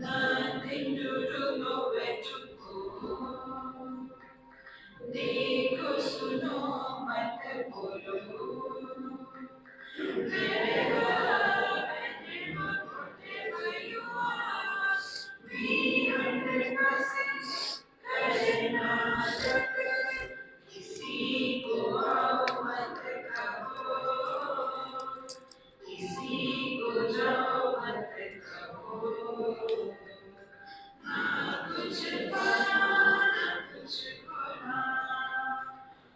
Nothing to do, nowhere to go. देखो सुनो मत बोलो, wherever, whatever you are, we 100% करें नाटक, किसी को आओ मत कहो, किसी को जाओ मत कहो, ना कुछ पाना ना कुछ खोना।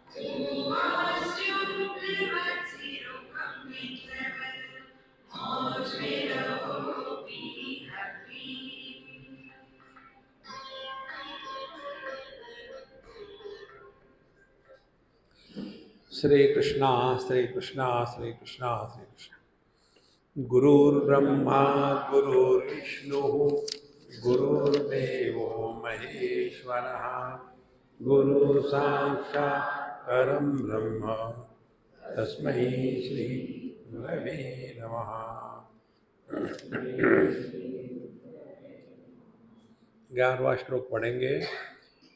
Who asked you to live at zero commitment? मौज में रहो, be happy. श्री कृष्णा श्री कृष्णा श्री कृष्णा श्री कृष्ण। गुरुर्ब्रह्मा गुरुर्विष्णु गुरुर्देवो महेश्वरः गुरु साक्षात् परं ब्रह्म तस्मै श्री गुरवे नमः। 11वां श्लोक पढ़ेंगे।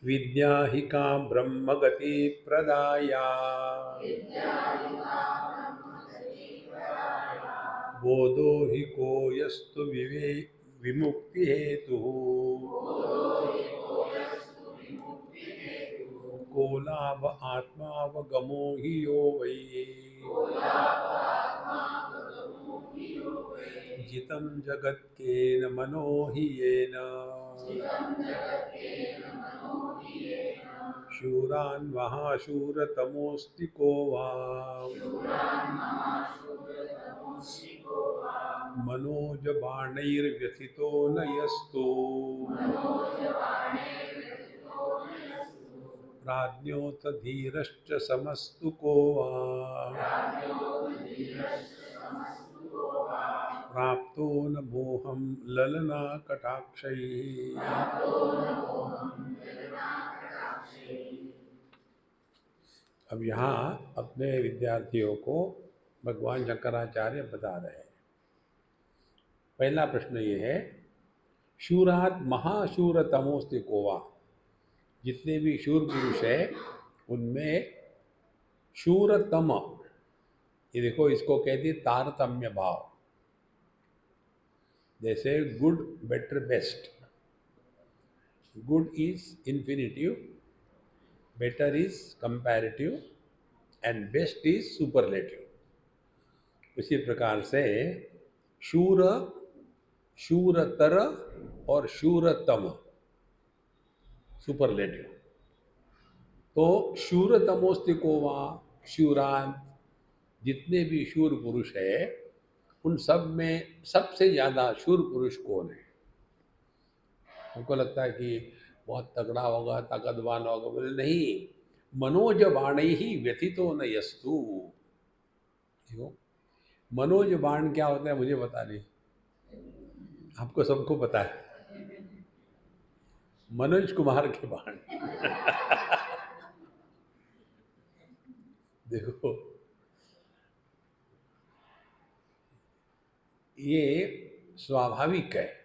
विद्या हि का ब्रह्म गति प्रदाया बोधो हि को यस्तु विमुक्ति हेतु को लाभ आत्मावगमो हि यो वै जितं जगत्केन मनो हि येन शूरान् महाशूरतमोऽस्ति को वा मनोजबाणैर्व्यथितो न यस्तु प्राज्ञोत धीरश्च समस्तु को वा प्राप्तो न मोहं ललना कटाक्षैः। अब यहाँ अपने विद्यार्थियों को भगवान शंकराचार्य बता रहे हैं। पहला प्रश्न ये है, शूरात महाशूरतमोस्ति कोवा, जितने भी शूर पुरुष है उनमें शूरतम, ये देखो इसको कहते तारतम्य भाव, जैसे good better best. Good is infinitive, better is comparative and best is superlative. इसी प्रकार से शूर, शूरतर और शूरतम सुपरलेटिव। तो शूरतमोस्तिकोवा, शूरान, जितने भी शूर पुरुष है उन सब में सबसे ज़्यादा शूर पुरुष कौन है? हमको लगता है कि बहुत तगड़ा होगा, ताकतवान होगा, बोले नहीं, मनोज बाण ही व्यथितो न यस्तु। देखो मनोज बाण क्या होता है मुझे पता नहीं, आपको सबको पता है, मनोज कुमार के बाण। देखो ये स्वाभाविक है,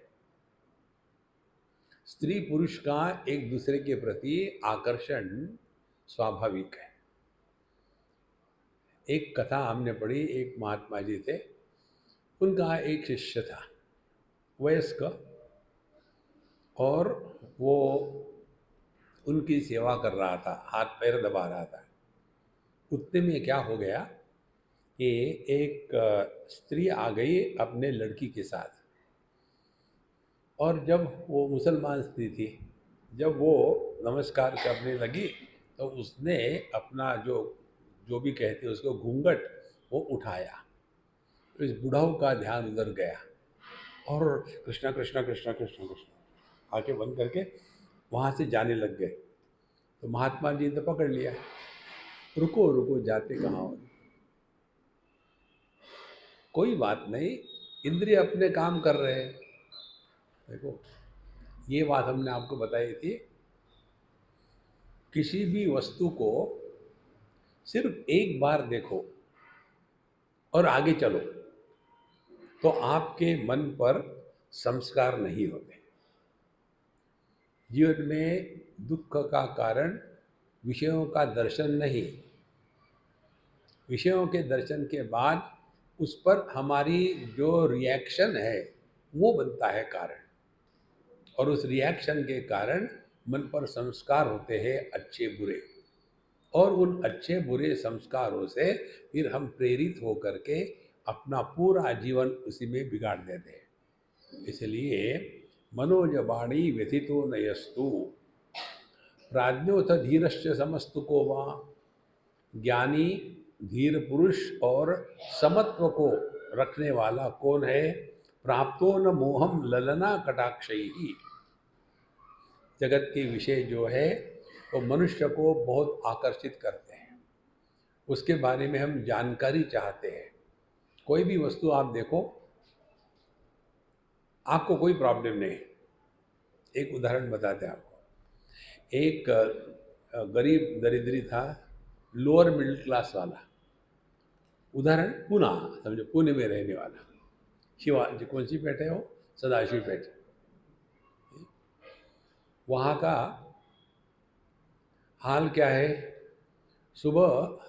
स्त्री पुरुष का एक दूसरे के प्रति आकर्षण स्वाभाविक है। एक कथा हमने पढ़ी, एक महात्मा जी थे, उनका एक शिष्य था वयस्क, और वो उनकी सेवा कर रहा था, हाथ पैर दबा रहा था। उतने में क्या हो गया कि एक स्त्री आ गई अपने लड़की के साथ, और जब वो मुसलमान स्त्री थी, जब वो नमस्कार करने लगी तो उसने अपना जो भी कहते उसको घूंघट वो उठाया। तो इस बुढ़ाऊ का ध्यान उधर गया और कृष्णा कृष्णा कृष्णा कृष्णा कृष्णा आंखें बंद करके वहाँ से जाने लग गए। तो महात्मा जी ने पकड़ लिया, रुको रुको, जाते कहाँ हो? कोई बात नहीं, इंद्रिय अपने काम कर रहे हैं। देखो ये बात हमने आपको बताई थी, किसी भी वस्तु को सिर्फ एक बार देखो और आगे चलो, तो आपके मन पर संस्कार नहीं होते। जीवन में दुख का कारण विषयों का दर्शन नहीं, विषयों के दर्शन के बाद उस पर हमारी जो रिएक्शन है वो बनता है कारण, और उस रिएक्शन के कारण मन पर संस्कार होते हैं अच्छे बुरे, और उन अच्छे बुरे संस्कारों से फिर हम प्रेरित होकर के अपना पूरा जीवन उसी में बिगाड़ देते हैं। इसलिए मनोज वाणी व्यथितो नयस्तु प्राज्ञोथ धीरश्च समस्तु को वा। ज्ञानी धीर पुरुष और समत्व को रखने वाला कौन है? प्राप्तो न मोहम ललना कटाक्षयी। जगत के विषय जो है वो मनुष्य को बहुत आकर्षित करते हैं, उसके बारे में हम जानकारी चाहते हैं। कोई भी वस्तु आप देखो, आपको कोई प्रॉब्लम नहीं। एक उदाहरण बताते हैं आपको। एक गरीब दरिद्री था, लोअर मिडिल क्लास वाला। उदाहरण पुणे, समझो पुणे में रहने वाला, शिवा जी कौन सी पेट है वो, सदाशिव पेट। वहाँ का हाल क्या है? सुबह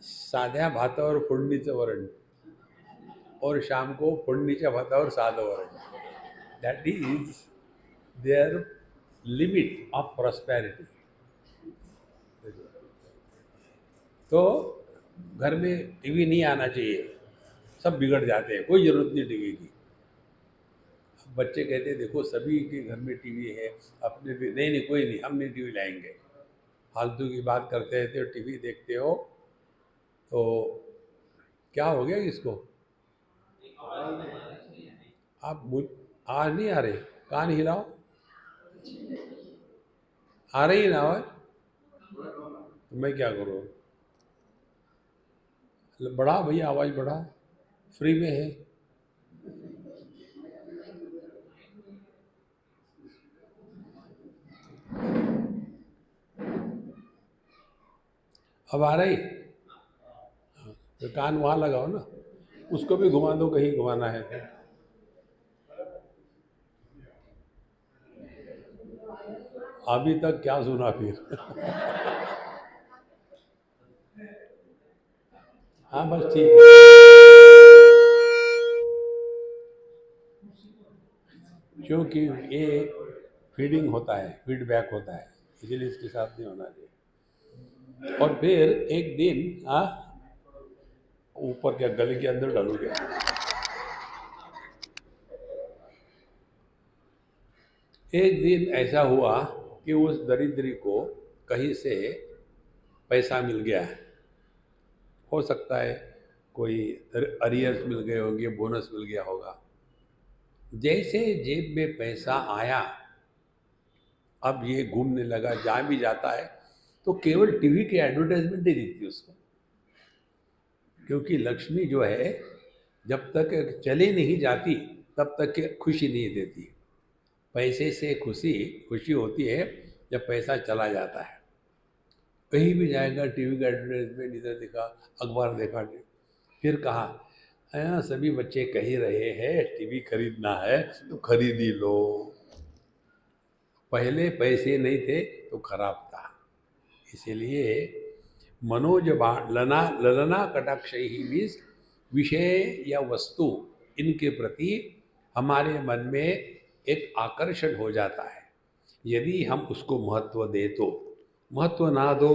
साध्या भातावर फोडणीचं वरण और शाम को फोडणीच्या भातावर साधं वरण। That is their limit of prosperity. तो घर में टीवी नहीं आना चाहिए, सब बिगड़ जाते हैं, कोई ज़रूरत नहीं टीवी की। बच्चे कहते हैं देखो सभी के घर में टीवी है, अपने भी नहीं, कोई नहीं, हम नहीं टीवी लाएंगे। फालतू की बात करते रहते हो, टीवी देखते हो तो क्या हो गया इसको? आप आज नहीं आ रहे, कान हिलाओ, आ रही ना आवाज? तो मैं क्या करूँ? बढ़ा भैया, आवाज बढ़ा, फ्री में है। अब आ रही? तो कान वहाँ लगाओ ना, उसको भी घुमा दो कहीं घुमाना है तो। अभी तक क्या सुना फिर? हाँ बस ठीक है। क्योंकि ये फीडिंग होता है, फीडबैक होता है, इसलिए इसके साथ नहीं होना चाहिए। और फिर एक दिन ऊपर क्या गले के अंदर डालू गया। एक दिन ऐसा हुआ कि उस दरिद्री को कहीं से पैसा मिल गया है। हो सकता है कोई अरियर्स मिल गए होंगे, बोनस मिल गया होगा। जैसे जेब में पैसा आया, अब ये घूमने लगा, जहाँ भी जाता है तो केवल टीवी की एडवर्टाइजमेंट नहीं दिखती उसको। क्योंकि लक्ष्मी जो है जब तक चली नहीं जाती तब तक के खुशी नहीं देती। पैसे से खुशी खुशी होती है जब पैसा चला जाता है। कहीं भी जाएगा, टीवी का एडवर्टाइजमेंट इधर देखा, अखबार देखा, फिर कहा सभी बच्चे कह ही रहे हैं टीवी खरीदना है तो खरीद ही लो। पहले पैसे नहीं थे तो खराब था। इसीलिए मनोज लना ललना कटाक्ष ही मीन्स विषय या वस्तु, इनके प्रति हमारे मन में एक आकर्षण हो जाता है। यदि हम उसको महत्व दे तो, महत्व ना दो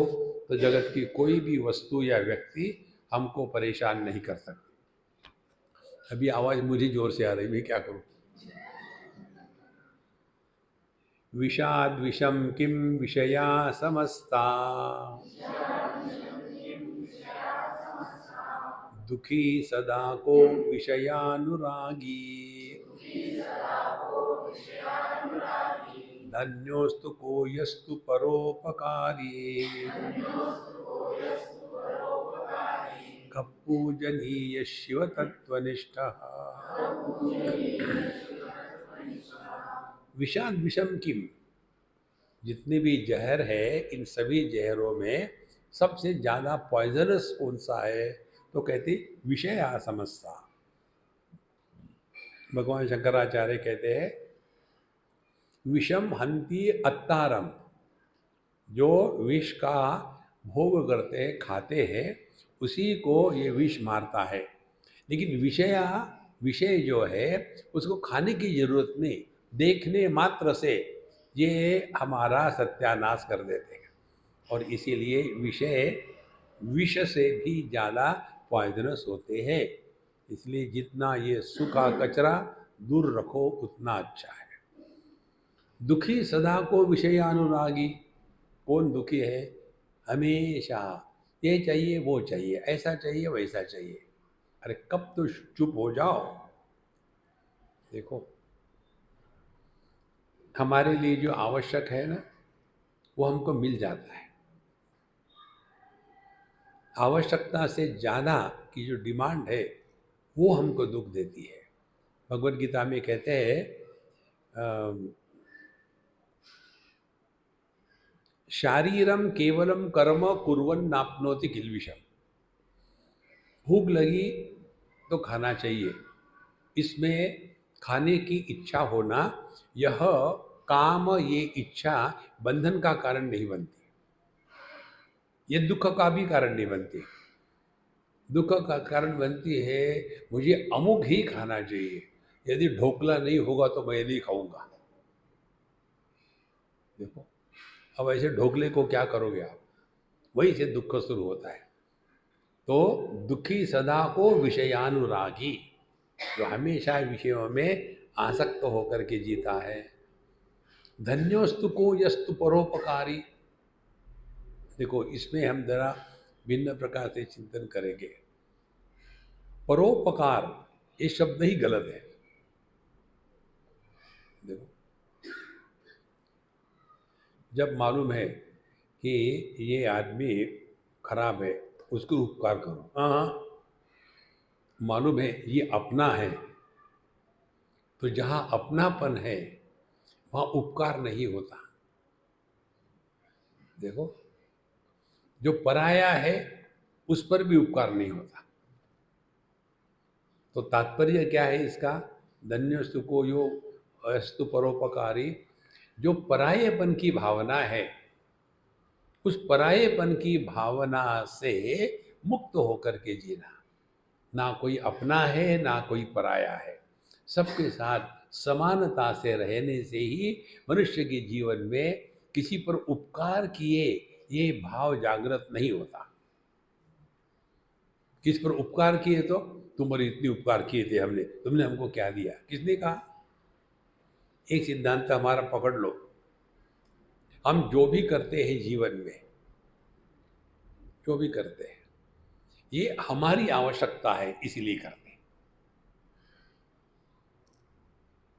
तो जगत की कोई भी वस्तु या व्यक्ति हमको परेशान नहीं कर सकती। अभी आवाज़ मुझे जोर से आ रही, मैं क्या करूं? विषाद विषम किम विषया समस्ता, दुखी सदा को विषयानुरागी, धन्योस्तु को यस्तु परोपकारी, कपूजनीय शिव तत्वनिष्ठः। विषाद विषम किम, जितने भी जहर है इन सभी जहरों में सबसे ज़्यादा पॉइजनस कौन सा है? तो कहते विषय असमस्ता, भगवान शंकराचार्य कहते हैं विषम हंति अत्तारम, जो विष का भोग करते हैं, खाते हैं, उसी को ये विष मारता है। लेकिन विषय जो है उसको खाने की जरूरत नहीं, देखने मात्र से ये हमारा सत्यानाश कर देते हैं। और इसीलिए विषय विष से भी ज़्यादा पॉइजनस होते हैं। इसलिए जितना ये सूखा कचरा दूर रखो उतना अच्छा है। दुखी सदा को विषयानुरागी, कौन दुखी है? हमेशा ये चाहिए वो चाहिए, ऐसा चाहिए वैसा चाहिए। अरे कब तो चुप हो जाओ। देखो, हमारे लिए जो आवश्यक है ना वो हमको मिल जाता है। आवश्यकता से ज़्यादा की जो डिमांड है वो हमको दुख देती है। भगवद गीता में कहते हैं शारीरम केवलम कर्म कुर्वन् नाप्नोति किल्बिषम्। भूख लगी तो खाना चाहिए, इसमें खाने की इच्छा होना, यह काम, ये इच्छा बंधन का कारण नहीं बनती, ये दुख का भी कारण नहीं बनती। दुख का कारण बनती है मुझे अमुक ही खाना चाहिए, यदि ढोकला नहीं होगा तो मैं नहीं खाऊंगा। देखो, अब ऐसे ढोकले को क्या करोगे आप? वहीं से दुख शुरू होता है। तो दुखी सदा को विषयानुरागी, जो हमेशा विषयों में आसक्त होकर के जीता है। धन्योस्तु को यस्तु परोपकारी। देखो, इसमें हम जरा भिन्न प्रकार से चिंतन करेंगे। परोपकार ये शब्द ही गलत है। देखो, जब मालूम है कि ये आदमी खराब है, उसको उपकार करो। हाँ, मालूम है ये अपना है, तो जहाँ अपनापन है वहाँ उपकार नहीं होता। देखो, जो पराया है उस पर भी उपकार नहीं होता। तो तात्पर्य क्या है इसका? धन्यस्तु को यो अस्तु परोपकारी। जो परायेपन की भावना है, उस परायेपन की भावना से मुक्त होकर के जीना। ना कोई अपना है ना कोई पराया है, सबके साथ समानता से रहने से ही मनुष्य के जीवन में किसी पर उपकार किए ये भाव जागृत नहीं होता। किस पर उपकार किए? तो तुम्हारे इतने उपकार किए थे हमने, तुमने हमको क्या दिया? किसने कहा? एक सिद्धांत हमारा पकड़ लो, हम जो भी करते हैं जीवन में, जो भी करते हैं ये हमारी आवश्यकता है इसलिए करते हैं।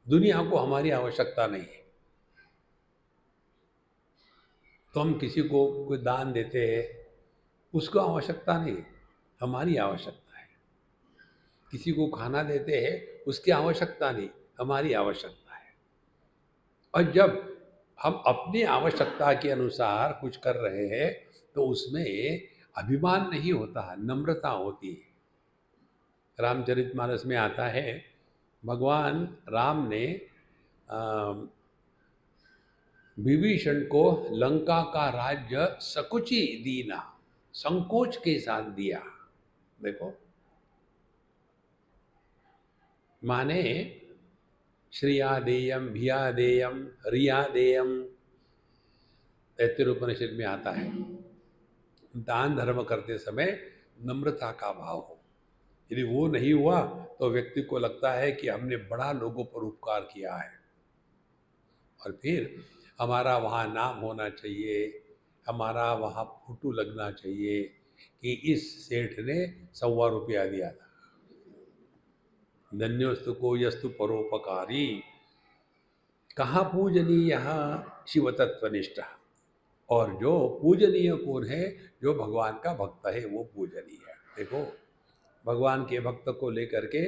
दुनिया को हमारी आवश्यकता नहीं है। तो हम किसी को कोई दान देते हैं, उसको आवश्यकता नहीं, हमारी आवश्यकता है। किसी को खाना देते हैं, उसकी आवश्यकता नहीं, हमारी आवश्यकता है। और जब हम अपनी आवश्यकता के अनुसार कुछ कर रहे हैं तो उसमें अभिमान नहीं होता, नम्रता होती है। रामचरितमानस में आता है, भगवान राम ने विभीषण को लंका का राज्य सकुची दीना, संकोच के साथ दिया। देखो, माने श्रिया देयम भिया देयम रिया देयम, तैत्तिरीय उपनिषद में आता है। दान धर्म करते समय नम्रता का भाव हो। यदि वो नहीं हुआ तो व्यक्ति को लगता है कि हमने बड़ा लोगों पर उपकार किया है, और फिर हमारा वहाँ नाम होना चाहिए, हमारा वहाँ फोटो लगना चाहिए कि इस सेठ ने 125 रुपया दिया था। धन्योस्तु को यस्तु परोपकारी। कहाँ पूजनीय शिव तत्वनिष्ठ। और जो पूजनीय कौन है? जो भगवान का भक्त है वो पूजनीय है। देखो, भगवान के भक्त को लेकर के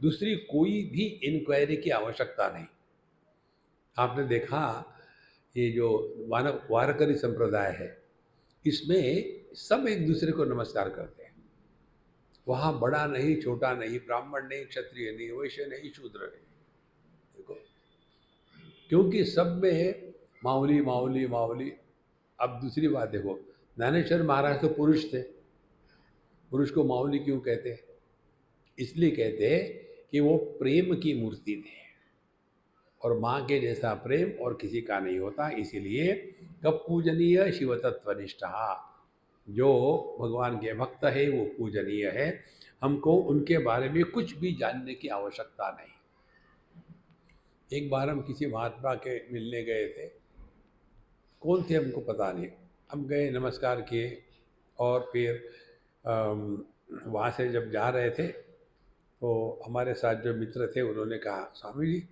दूसरी कोई भी इंक्वायरी की आवश्यकता नहीं। आपने देखा ये जो वारकरी संप्रदाय है, इसमें सब एक दूसरे को नमस्कार करते हैं। वहाँ बड़ा नहीं, छोटा नहीं, ब्राह्मण नहीं, क्षत्रिय नहीं, वैश्य नहीं, शूद्र नहीं। देखो, क्योंकि सब में माऊली माऊली माऊली। अब दूसरी बात देखो, ज्ञानेश्वर महाराज तो पुरुष थे, पुरुष को माऊली क्यों कहते हैं? इसलिए कहते हैं कि वो प्रेम की मूर्ति थे, और माँ के जैसा प्रेम और किसी का नहीं होता। इसीलिए कब पूजनीय शिव तत्वनिष्ठा, जो भगवान के भक्त है वो पूजनीय है। हमको उनके बारे में कुछ भी जानने की आवश्यकता नहीं। एक बार हम किसी महात्मा के मिलने गए थे, कौन थे हमको पता नहीं। हम गए, नमस्कार किए, और फिर वहाँ से जब जा रहे थे तो हमारे साथ जो मित्र थे उन्होंने कहा, स्वामी जी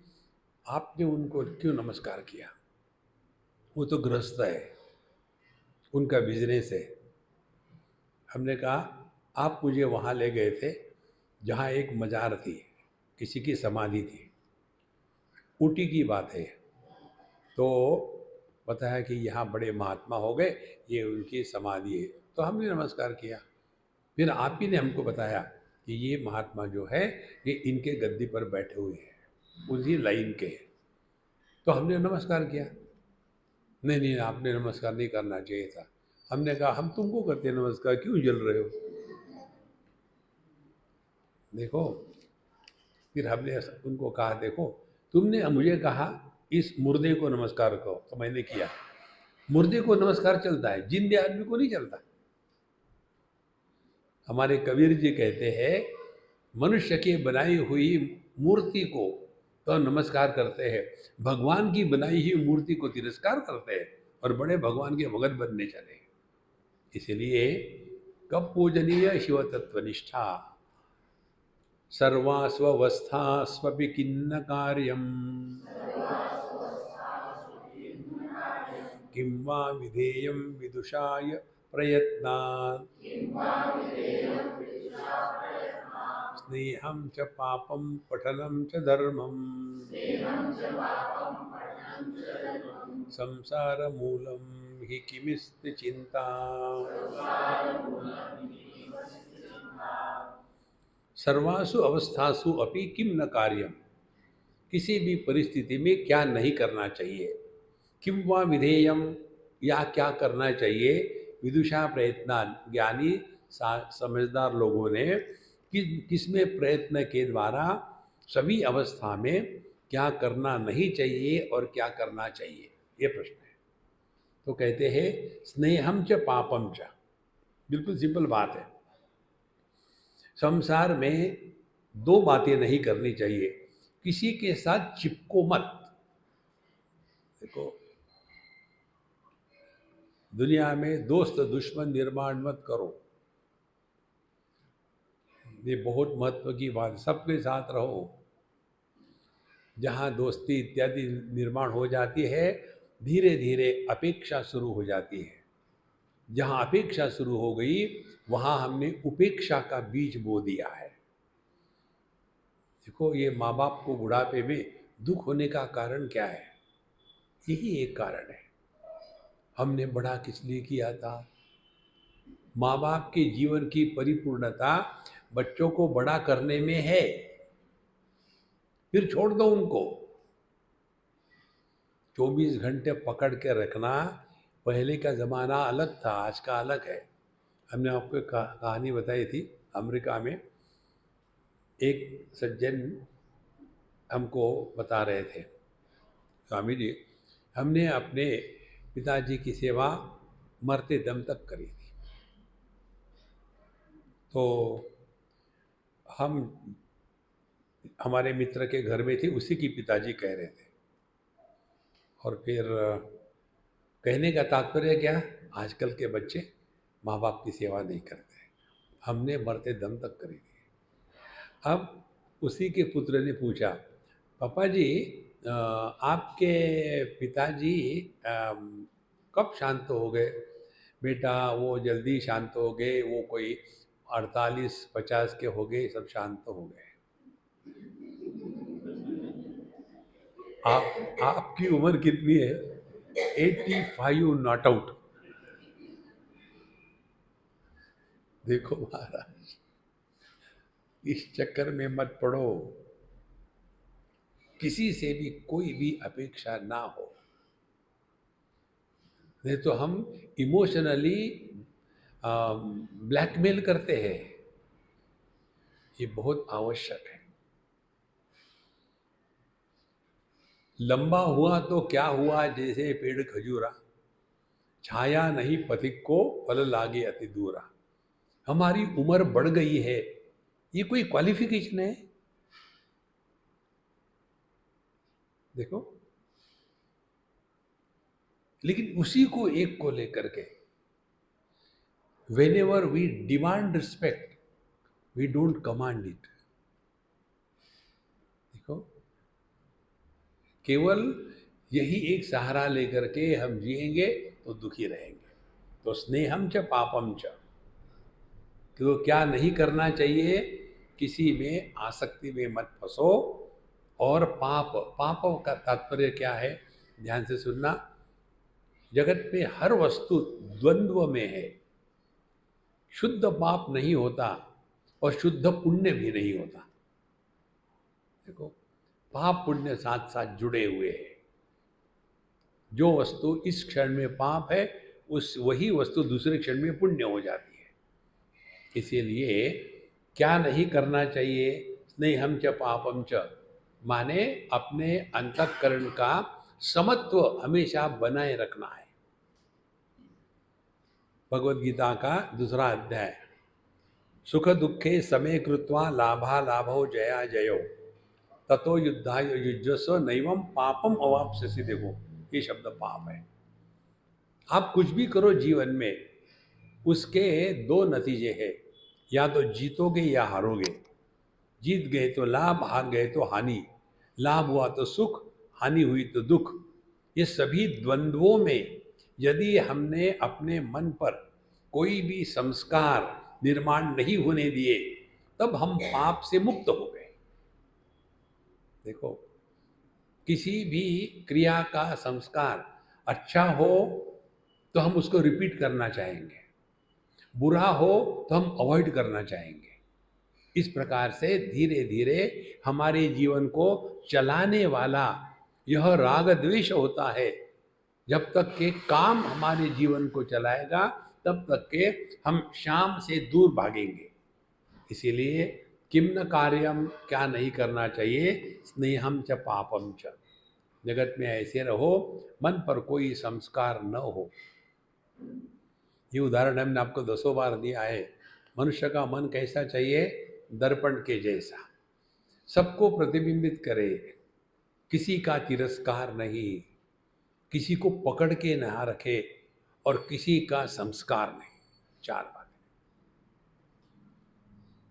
आपने उनको क्यों नमस्कार किया? वो तो गृहस्थ है, उनका बिजनेस है। हमने कहा, आप मुझे वहाँ ले गए थे जहाँ एक मजार थी, किसी की समाधि थी, ऊटी की बात है। तो पता है कि यहाँ बड़े महात्मा हो गए, ये उनकी समाधि है। तो हमने नमस्कार किया। फिर आप ही ने हमको बताया कि ये महात्मा जो है ये इनके गद्दी पर बैठे हुए हैं, उसी लाइन के हैं। तो हमने नमस्कार किया। नहीं नहीं, आपने नमस्कार नहीं करना चाहिए था। हमने कहा, हम तुमको करते नमस्कार, क्यों जल रहे हो? देखो, फिर हमने उनको कहा, देखो तुमने मुझे कहा इस मुर्दे को नमस्कार करो, तो मैंने किया। मुर्दे को नमस्कार चलता है, जिंदे आदमी को नहीं चलता। हमारे कबीर जी कहते हैं, मनुष्य की बनाई हुई मूर्ति को तो नमस्कार करते हैं, भगवान की बनाई हुई मूर्ति को तिरस्कार करते हैं, और बड़े भगवान के भगत बनने चले। इसलिए कब पूजनीय शिव तत्वनिष्ठा, सर्वास्वस्थास्वपि किन्न कार्यम, किं वा विधेयं विदुषाय प्रयत्नात्, स्नेहं च पापं पठनं च धर्मं, संसारमूलं हि किमिस्ति चिन्ता। सर्वासु अवस्थासु अपि किम न कार्यम, किसी भी परिस्थिति में क्या नहीं करना चाहिए। किम वा विधेयम, या क्या करना चाहिए। विदुषा प्रयत्नान, ज्ञानी समझदार लोगों ने किसमें प्रयत्न के द्वारा सभी अवस्था में क्या करना नहीं चाहिए और क्या करना चाहिए, ये प्रश्न है। तो कहते हैं, स्नेहम च पापम च, बिल्कुल सिंपल बात है। संसार में दो बातें नहीं करनी चाहिए। किसी के साथ चिपको मत। देखो, दुनिया में दोस्त दुश्मन निर्माण मत करो, ये बहुत महत्व की बात। सबके साथ रहो। जहाँ दोस्ती इत्यादि निर्माण हो जाती है, धीरे धीरे अपेक्षा शुरू हो जाती है। जहाँ अपेक्षा शुरू हो गई, वहाँ हमने उपेक्षा का बीज बो दिया है। देखो, ये माँ बाप को बुढ़ापे में दुख होने का कारण क्या है? यही एक कारण है, हमने बड़ा किस लिए किया था। माँ बाप के जीवन की परिपूर्णता बच्चों को बड़ा करने में है, फिर छोड़ दो उनको। 24 घंटे पकड़ के रखना, पहले का ज़माना अलग था, आज का अलग है। हमने आपको एक कहानी बताई थी। अमेरिका में एक सज्जन हमको बता रहे थे, स्वामी जी हमने अपने पिताजी की सेवा मरते दम तक करी थी। तो हम हमारे मित्र के घर में थे, उसी की पिताजी कह रहे थे। और फिर कहने का तात्पर्य क्या, आजकल के बच्चे माँ बाप की सेवा नहीं करते, हमने मरते दम तक करी थी। अब उसी के पुत्र ने पूछा, पापा जी आपके पिताजी कब शांत हो गए? बेटा वो जल्दी शांत हो गए, वो कोई 48-50 के हो गए, सब शांत हो गए। आपकी उम्र कितनी है? 85 नॉट आउट। देखो महाराज, इस चक्कर में मत पड़ो, किसी से भी कोई भी अपेक्षा ना हो, नहीं तो हम इमोशनली ब्लैकमेल करते हैं। ये बहुत आवश्यक है। लंबा हुआ तो क्या हुआ, जैसे पेड़ खजूरा, छाया नहीं पथिक को, फल लागे अति दूरा। हमारी उम्र बढ़ गई है, ये कोई क्वालिफिकेशन है? देखो, लेकिन उसी को एक को लेकर के whenever we demand respect, we don't command it. देखो, केवल यही एक सहारा लेकर के हम जिएंगे तो दुखी रहेंगे। तो स्नेहम च पापम च, तो क्या नहीं करना चाहिए, किसी में आसक्ति में मत फंसो। और पाप, पाप का तात्पर्य क्या है, ध्यान से सुनना। जगत में हर वस्तु द्वंद्व में है। शुद्ध पाप नहीं होता और शुद्ध पुण्य भी नहीं होता। देखो, पाप पुण्य साथ साथ जुड़े हुए हैं। जो वस्तु इस क्षण में पाप है, उस वही वस्तु दूसरे क्षण में पुण्य हो जाती है। इसीलिए क्या नहीं करना चाहिए, स्नेहम च पापम च, माने अपने अंतःकरण का समत्व हमेशा बनाए रखना है। भगवद गीता का 2 अध्याय, सुख दुखे समय कृत्वा लाभा लाभो जया जयो, ततो युद्धाय युज्यस्व नैवम पापम अवाप्स्यसि। देखो, ये शब्द पाप है। आप कुछ भी करो जीवन में, उसके 2 नतीजे हैं, या तो जीतोगे या हारोगे। जीत गए तो लाभ, हार गए तो हानि। लाभ हुआ तो सुख, हानि हुई तो दुख। ये सभी द्वंद्वों में यदि हमने अपने मन पर कोई भी संस्कार निर्माण नहीं होने दिए, तब हम पाप से मुक्त हो गए। देखो, किसी भी क्रिया का संस्कार अच्छा हो तो हम उसको रिपीट करना चाहेंगे, बुरा हो तो हम अवॉइड करना चाहेंगे। इस प्रकार से धीरे धीरे हमारे जीवन को चलाने वाला यह राग द्वेष होता है। जब तक के काम हमारे जीवन को चलाएगा, तब तक के हम शाम से दूर भागेंगे। इसीलिए किम न कार्यम, क्या नहीं करना चाहिए, स्नेहम च पापम च। जगत में ऐसे रहो, मन पर कोई संस्कार न हो। ये उदाहरण हमने आपको 10 बार दिया है। मनुष्य का मन कैसा चाहिए, दर्पण के जैसा, सबको प्रतिबिंबित करे, किसी का तिरस्कार नहीं, किसी को पकड़ के ना रखे और किसी का संस्कार नहीं। 4 बातें।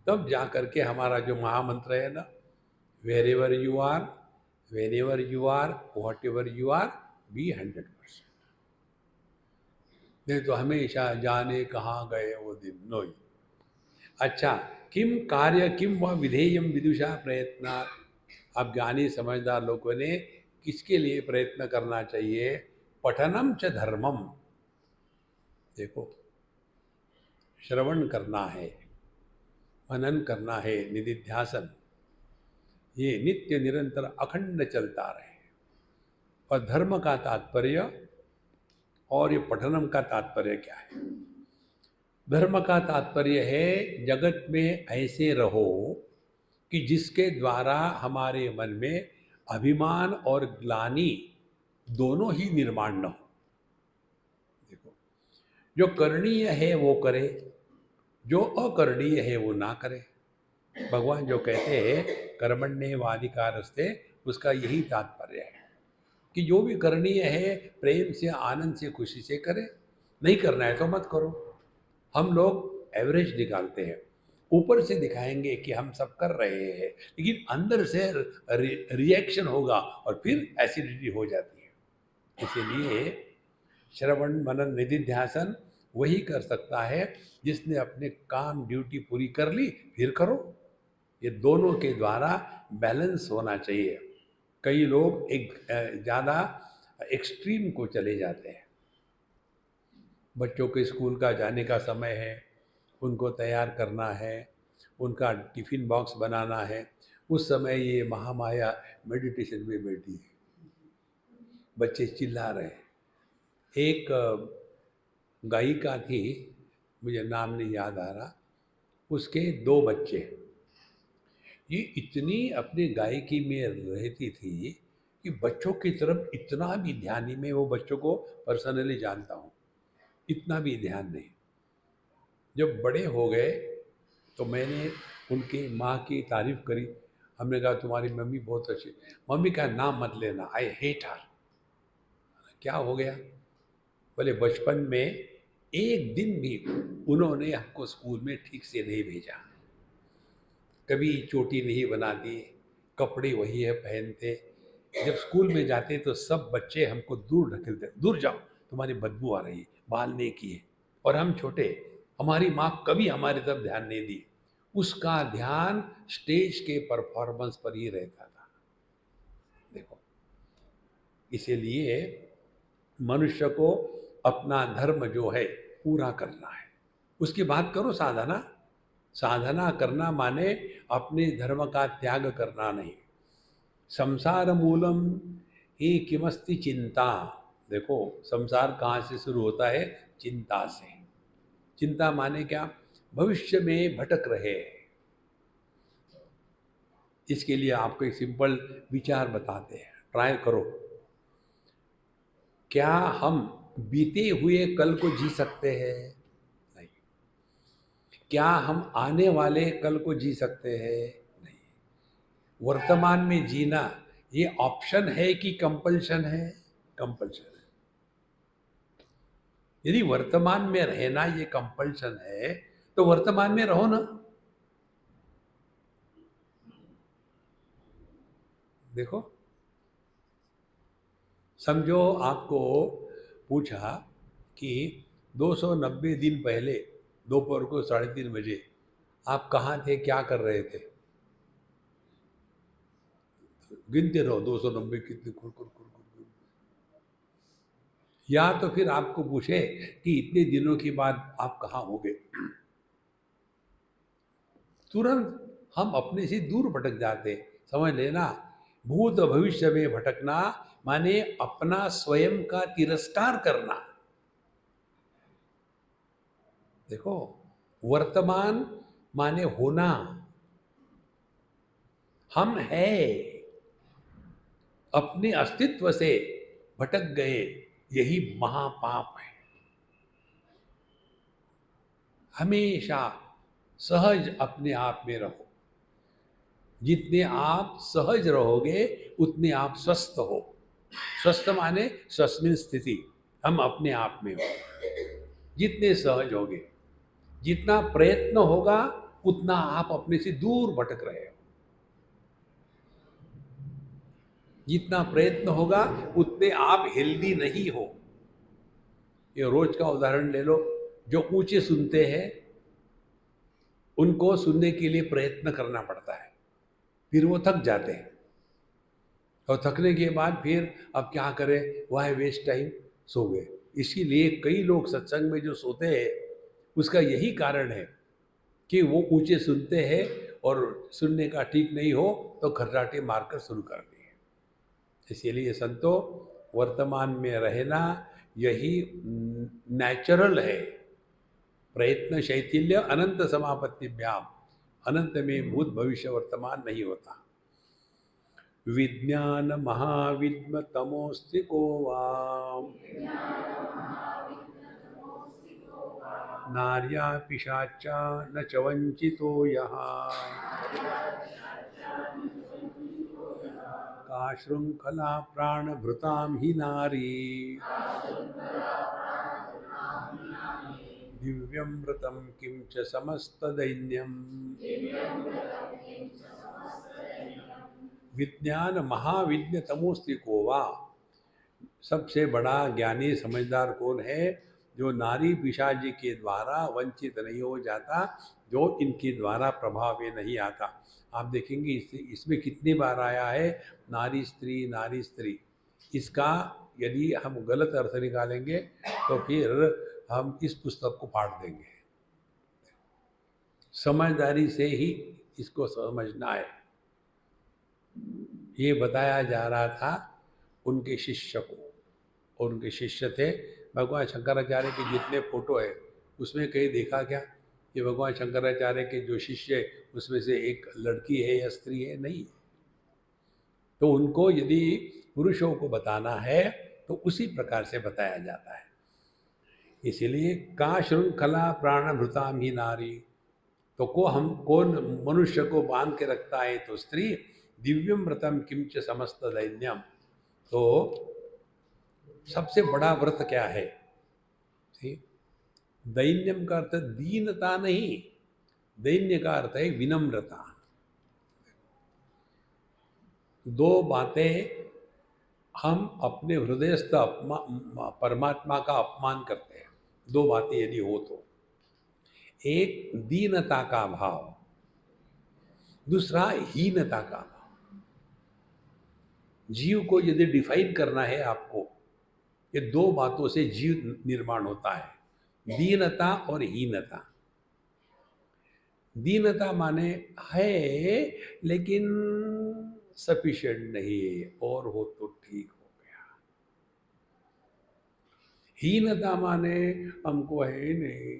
तब जा करके हमारा जो महामंत्र है ना, wherever you are, whenever you are, whatever you are, be 100%। नहीं तो हमेशा जाने कहाँ गए वो दिन, नो। अच्छा, किम कार्य किम व विधेयम विदुषा प्रयत्न। अब ज्ञानी समझदार लोगों ने किसके लिए प्रयत्न करना चाहिए, पठनम च धर्मम। देखो, श्रवण करना है, मनन करना है, निधिध्यासन, ये नित्य निरंतर अखंड चलता रहे। और धर्म का तात्पर्य और ये पठनम का तात्पर्य क्या है? धर्म का तात्पर्य है जगत में ऐसे रहो कि जिसके द्वारा हमारे मन में अभिमान और ग्लानि दोनों ही निर्माण न हो। देखो, जो करणीय है वो करे, जो अकरणीय है वो ना करे। भगवान जो कहते हैं कर्मण्येवाधिकारस्ते, उसका यही तात्पर्य है कि जो भी करणीय है प्रेम से, आनंद से, खुशी से करे। नहीं करना है तो मत करो। हम लोग एवरेज निकालते हैं, ऊपर से दिखाएंगे कि हम सब कर रहे हैं, लेकिन अंदर से रिएक्शन होगा और फिर एसिडिटी हो जाती है। इसीलिए श्रवण मनन निधिध्यासन वही कर सकता है जिसने अपने काम ड्यूटी पूरी कर ली, फिर करो। ये दोनों के द्वारा बैलेंस होना चाहिए। कई लोग एक ज़्यादा एक्सट्रीम को चले जाते हैं। बच्चों के स्कूल का जाने का समय है, उनको तैयार करना है, उनका टिफ़िन बॉक्स बनाना है, उस समय ये महामाया मेडिटेशन में बैठी है, बच्चे चिल्ला रहे हैं। एक गायिका थी, मुझे नाम नहीं याद आ रहा, उसके 2 बच्चे, ये इतनी अपनी गायकी में रहती थी कि बच्चों की तरफ इतना भी ध्यान नहीं, मैं वो बच्चों को पर्सनली जानता हूँ, इतना भी ध्यान नहीं। जब बड़े हो गए तो मैंने उनकी माँ की तारीफ़ करी, हमने कहा तुम्हारी मम्मी बहुत अच्छी, मम्मी का नाम मत लेना, आई हेट हर। क्या हो गया? बोले बचपन में एक दिन भी उन्होंने हमको स्कूल में ठीक से नहीं भेजा, कभी चोटी नहीं बना दी, कपड़े वही है पहनते, जब स्कूल में जाते तो सब बच्चे हमको दूर ढकेलते, दूर जाओ तुम्हारी बदबू आ रही है, बाल नहीं किए, और हम छोटे, हमारी माँ कभी हमारी तरफ ध्यान नहीं दी, उसका ध्यान स्टेज के परफॉर्मेंस पर ही रहता था। देखो, इसीलिए मनुष्य को अपना धर्म जो है पूरा करना है। उसकी बात करो साधना, साधना करना माने अपने धर्म का त्याग करना नहीं। संसार मूलम ही किमस्ति चिंता। देखो, संसार कहाँ से शुरू होता है? चिंता से। चिंता माने क्या? भविष्य में भटक रहे। इसके लिए आपको एक सिंपल विचार बताते हैं, ट्राई करो। क्या हम बीते हुए कल को जी सकते हैं? नहीं। क्या हम आने वाले कल को जी सकते हैं? नहीं। वर्तमान में जीना ये ऑप्शन है कि कंपल्शन है? कंपल्शन है। यदि वर्तमान में रहना ये कंपल्शन है तो वर्तमान में रहो ना। देखो, समझो आपको पूछा कि 290 दिन पहले दोपहर को 3:30 बजे आप कहाँ थे, क्या कर रहे थे? गिनते रहो 290 कितने, खुर खुर खुर खुर खुर। या तो फिर आपको पूछे कि इतने दिनों के बाद आप कहाँ होंगे, तुरंत हम अपने से दूर भटक जाते। समझ लेना, भूत भविष्य में भटकना माने अपना स्वयं का तिरस्कार करना। देखो, वर्तमान माने होना, हम है, अपने अस्तित्व से भटक गए, यही महापाप है। हमेशा सहज अपने आप में रहो, जितने आप सहज रहोगे उतने आप स्वस्थ हो। स्वस्थ माने स्वस्मिन स्थिति, हम अपने आप में हो। जितने सहज होगे, जितना प्रयत्न होगा, उतना आप अपने से दूर भटक रहे हो। जितना प्रयत्न होगा उतने आप हेल्दी नहीं हो। ये रोज का उदाहरण ले लो, जो ऊंचे सुनते हैं उनको सुनने के लिए प्रयत्न करना पड़ता है, फिर वो थक जाते हैं, और थकने के बाद फिर अब क्या करें, वाई वेस्ट टाइम, सो गए। इसीलिए कई लोग सत्संग में जो सोते हैं उसका यही कारण है कि वो ऊंचे सुनते हैं और सुनने का ठीक नहीं हो तो खर्राटे मारकर शुरू कर दिए। इसीलिए संतो, वर्तमान में रहना यही नेचुरल है। प्रयत्न शैथिल्य अनंत समापत्तिभ्याम, अनंत में भूत भविष्य वर्तमान नहीं होता। विज्ञान महाविद्म तमोस्ति को वाम, नार्या पिशाचा न च वंचितो यहाँ, का श्रृंखला प्राणभृतां हि नारी, दिव्यमृतं किं च समस्तदैन्यम्। विज्ञान महाविज्ञ तमोस्ति को वा, सबसे बड़ा ज्ञानी समझदार कौन है? जो नारी पिशाची के द्वारा वंचित नहीं हो जाता, जो इनके द्वारा प्रभाव में नहीं आता। आप देखेंगे इसमें कितनी बार आया है नारी स्त्री, नारी स्त्री। इसका यदि हम गलत अर्थ निकालेंगे तो फिर हम इस पुस्तक को फाड़ देंगे। समझदारी से ही इसको समझना है। ये बताया जा रहा था उनके शिष्य को, और उनके शिष्य थे भगवान शंकराचार्य के। जितने फोटो है उसमें कहीं देखा क्या कि भगवान शंकराचार्य के जो शिष्य है उसमें से एक लड़की है या स्त्री है? नहीं। तो उनको यदि पुरुषों को बताना है तो उसी प्रकार से बताया जाता है। इसीलिए का श्रृंखला प्राणभृताम ही नारी, तो कौन मनुष्य को बांध के रखता है? तो स्त्री। दिव्यम व्रतम किंच समस्त दैन्यम, तो सबसे बड़ा व्रत क्या है? ठीक? दैन्यम का अर्थ दीनता नहीं, दैन्य का अर्थ है विनम्रता। दो बातें हम अपने हृदयस्थ परमात्मा का अपमान करते हैं। दो बातें यदि हो तो, एक दीनता का भाव, दूसरा हीनता का भाव। जीव को यदि डिफाइन करना है आपको, ये दो बातों से जीव निर्माण होता है, दीनता और हीनता। दीनता माने है लेकिन सफिशिएंट नहीं है, और हो तो ठीक हो गया। हीनता माने हमको है ही नहीं।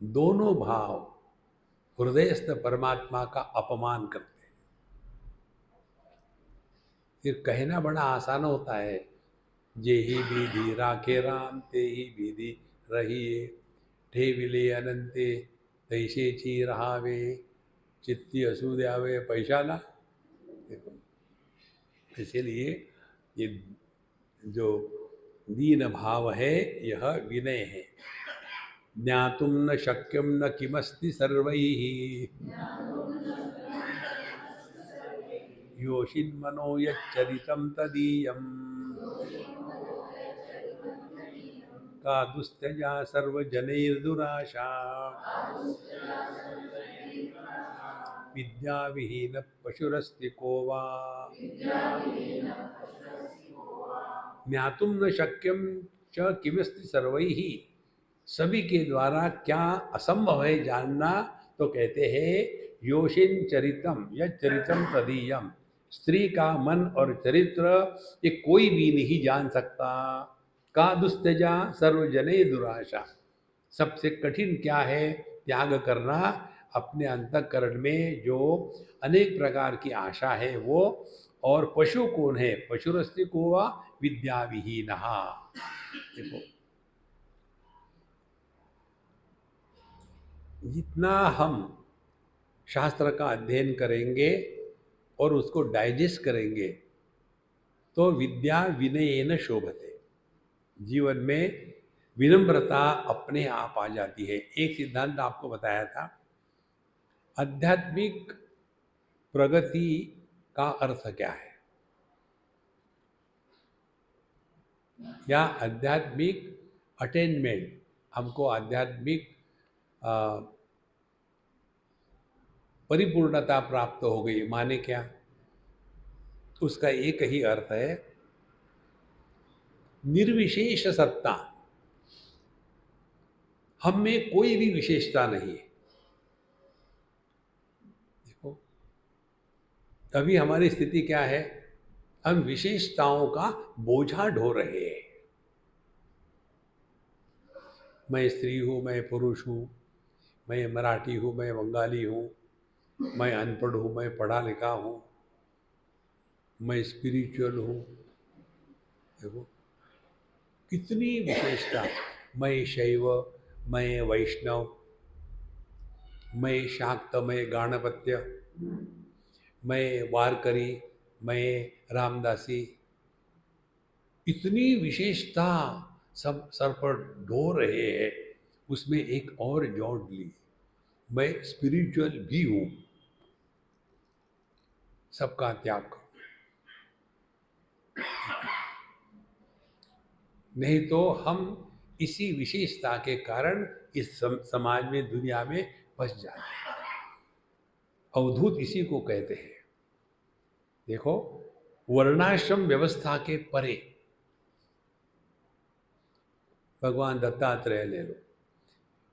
दोनों भाव हृदयस्थ परमात्मा का अपमान करते हैं। फिर कहना बड़ा आसान होता है, जे ही विधि राखे राम ते ही विधि रहिए, ठेविले अनंते तैसे ची रहावे, चित्ती असू द्यावे पैशाला। देखो, इसीलिए ये जो दीन भाव है यह विनय है। ज्ञातुम न शक्यम न किमस्ति सर्वैः, योषिन्मनो यच्चरितं तदीयम्, का दुस्त्यजा सर्वजनैर्दुराशा, विद्या विहीन पशुरस्ति को वा। ज्ञातुम न शक्यम च किमस्ति सर्वैः, सभी के द्वारा क्या असंभव है जानना, तो कहते हैं योषिन चरितम या चरितम तदीयम, स्त्री का मन और चरित्र ये कोई भी नहीं जान सकता। का दुस्त्यजा सर्वजने दुराशा, सबसे कठिन क्या है? त्याग करना अपने अंतःकरण में जो अनेक प्रकार की आशा है वो। और पशु कौन है? पशुरस्ति को वा विद्या विहीन। देखो, जितना हम शास्त्र का अध्ययन करेंगे और उसको डाइजेस्ट करेंगे तो विद्या विनयेन शोभते, जीवन में विनम्रता अपने आप आ जाती है। एक सिद्धांत आपको बताया था, आध्यात्मिक प्रगति का अर्थ क्या है, या आध्यात्मिक अटेनमेंट, हमको आध्यात्मिक परिपूर्णता प्राप्त हो गई माने क्या? उसका एक ही अर्थ है, निर्विशेष सत्ता। हम में कोई भी विशेषता नहीं है। देखो, अभी हमारी स्थिति क्या है? हम विशेषताओं का बोझा ढो रहे हैं। मैं स्त्री हूँ, मैं पुरुष हूँ, मैं मराठी हूँ, मैं बंगाली हूँ, मैं अनपढ़ हूँ, मैं पढ़ा लिखा हूँ, मैं स्पिरिचुअल हूँ। देखो कितनी विशेषता, मैं शैव, मैं वैष्णव, मैं शाक्त, मैं गाणपत्य, मैं वारकरी, मैं रामदासी, इतनी विशेषता सब सर पर ढो रहे हैं। उसमें एक और जोड़ ली, मैं स्पिरिचुअल भी हूँ। सबका त्याग करो, नहीं तो हम इसी विशेषता के कारण इस समाज में, दुनिया में फंस जाते हैं। अवधूत इसी को कहते हैं। देखो, वर्णाश्रम व्यवस्था के परे भगवान दत्तात्रेय ले लो,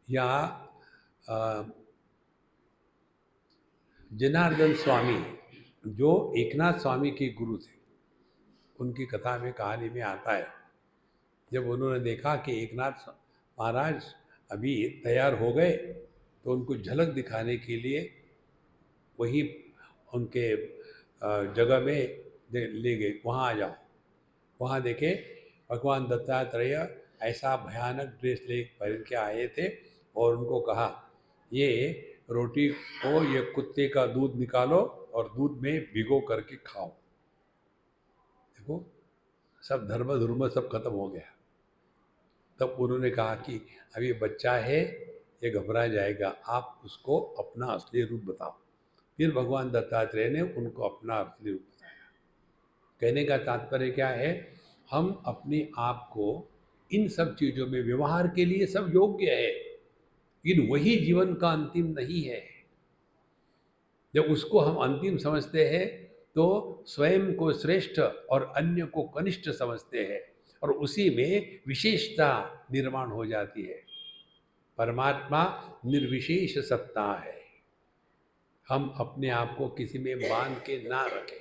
या जनार्दन स्वामी जो एकनाथ स्वामी के गुरु थे, उनकी कथा में कहानी में आता है, जब उन्होंने देखा कि एकनाथ महाराज अभी तैयार हो गए तो उनको झलक दिखाने के लिए वही उनके जगह में ले गए, वहाँ आ जाओ। वहाँ देखे भगवान दत्तात्रेय ऐसा भयानक ड्रेस ले पहन के आए थे और उनको कहा, ये रोटी को ये कुत्ते का दूध निकालो और दूध में भिगो करके खाओ। देखो सब धर्म धर्म सब खत्म हो गया। तब उन्होंने कहा कि अब ये बच्चा है, ये घबरा जाएगा, आप उसको अपना असली रूप बताओ। फिर भगवान दत्तात्रेय ने उनको अपना असली रूप बताया। कहने का तात्पर्य क्या है, हम अपने आप को इन सब चीज़ों में व्यवहार के लिए सब योग्य है, लेकिन वही जीवन का अंतिम नहीं है। जब उसको हम अंतिम समझते हैं तो स्वयं को श्रेष्ठ और अन्य को कनिष्ठ समझते हैं और उसी में विशेषता निर्माण हो जाती है। परमात्मा निर्विशेष सत्ता है। हम अपने आप को किसी में बांध के ना रखें।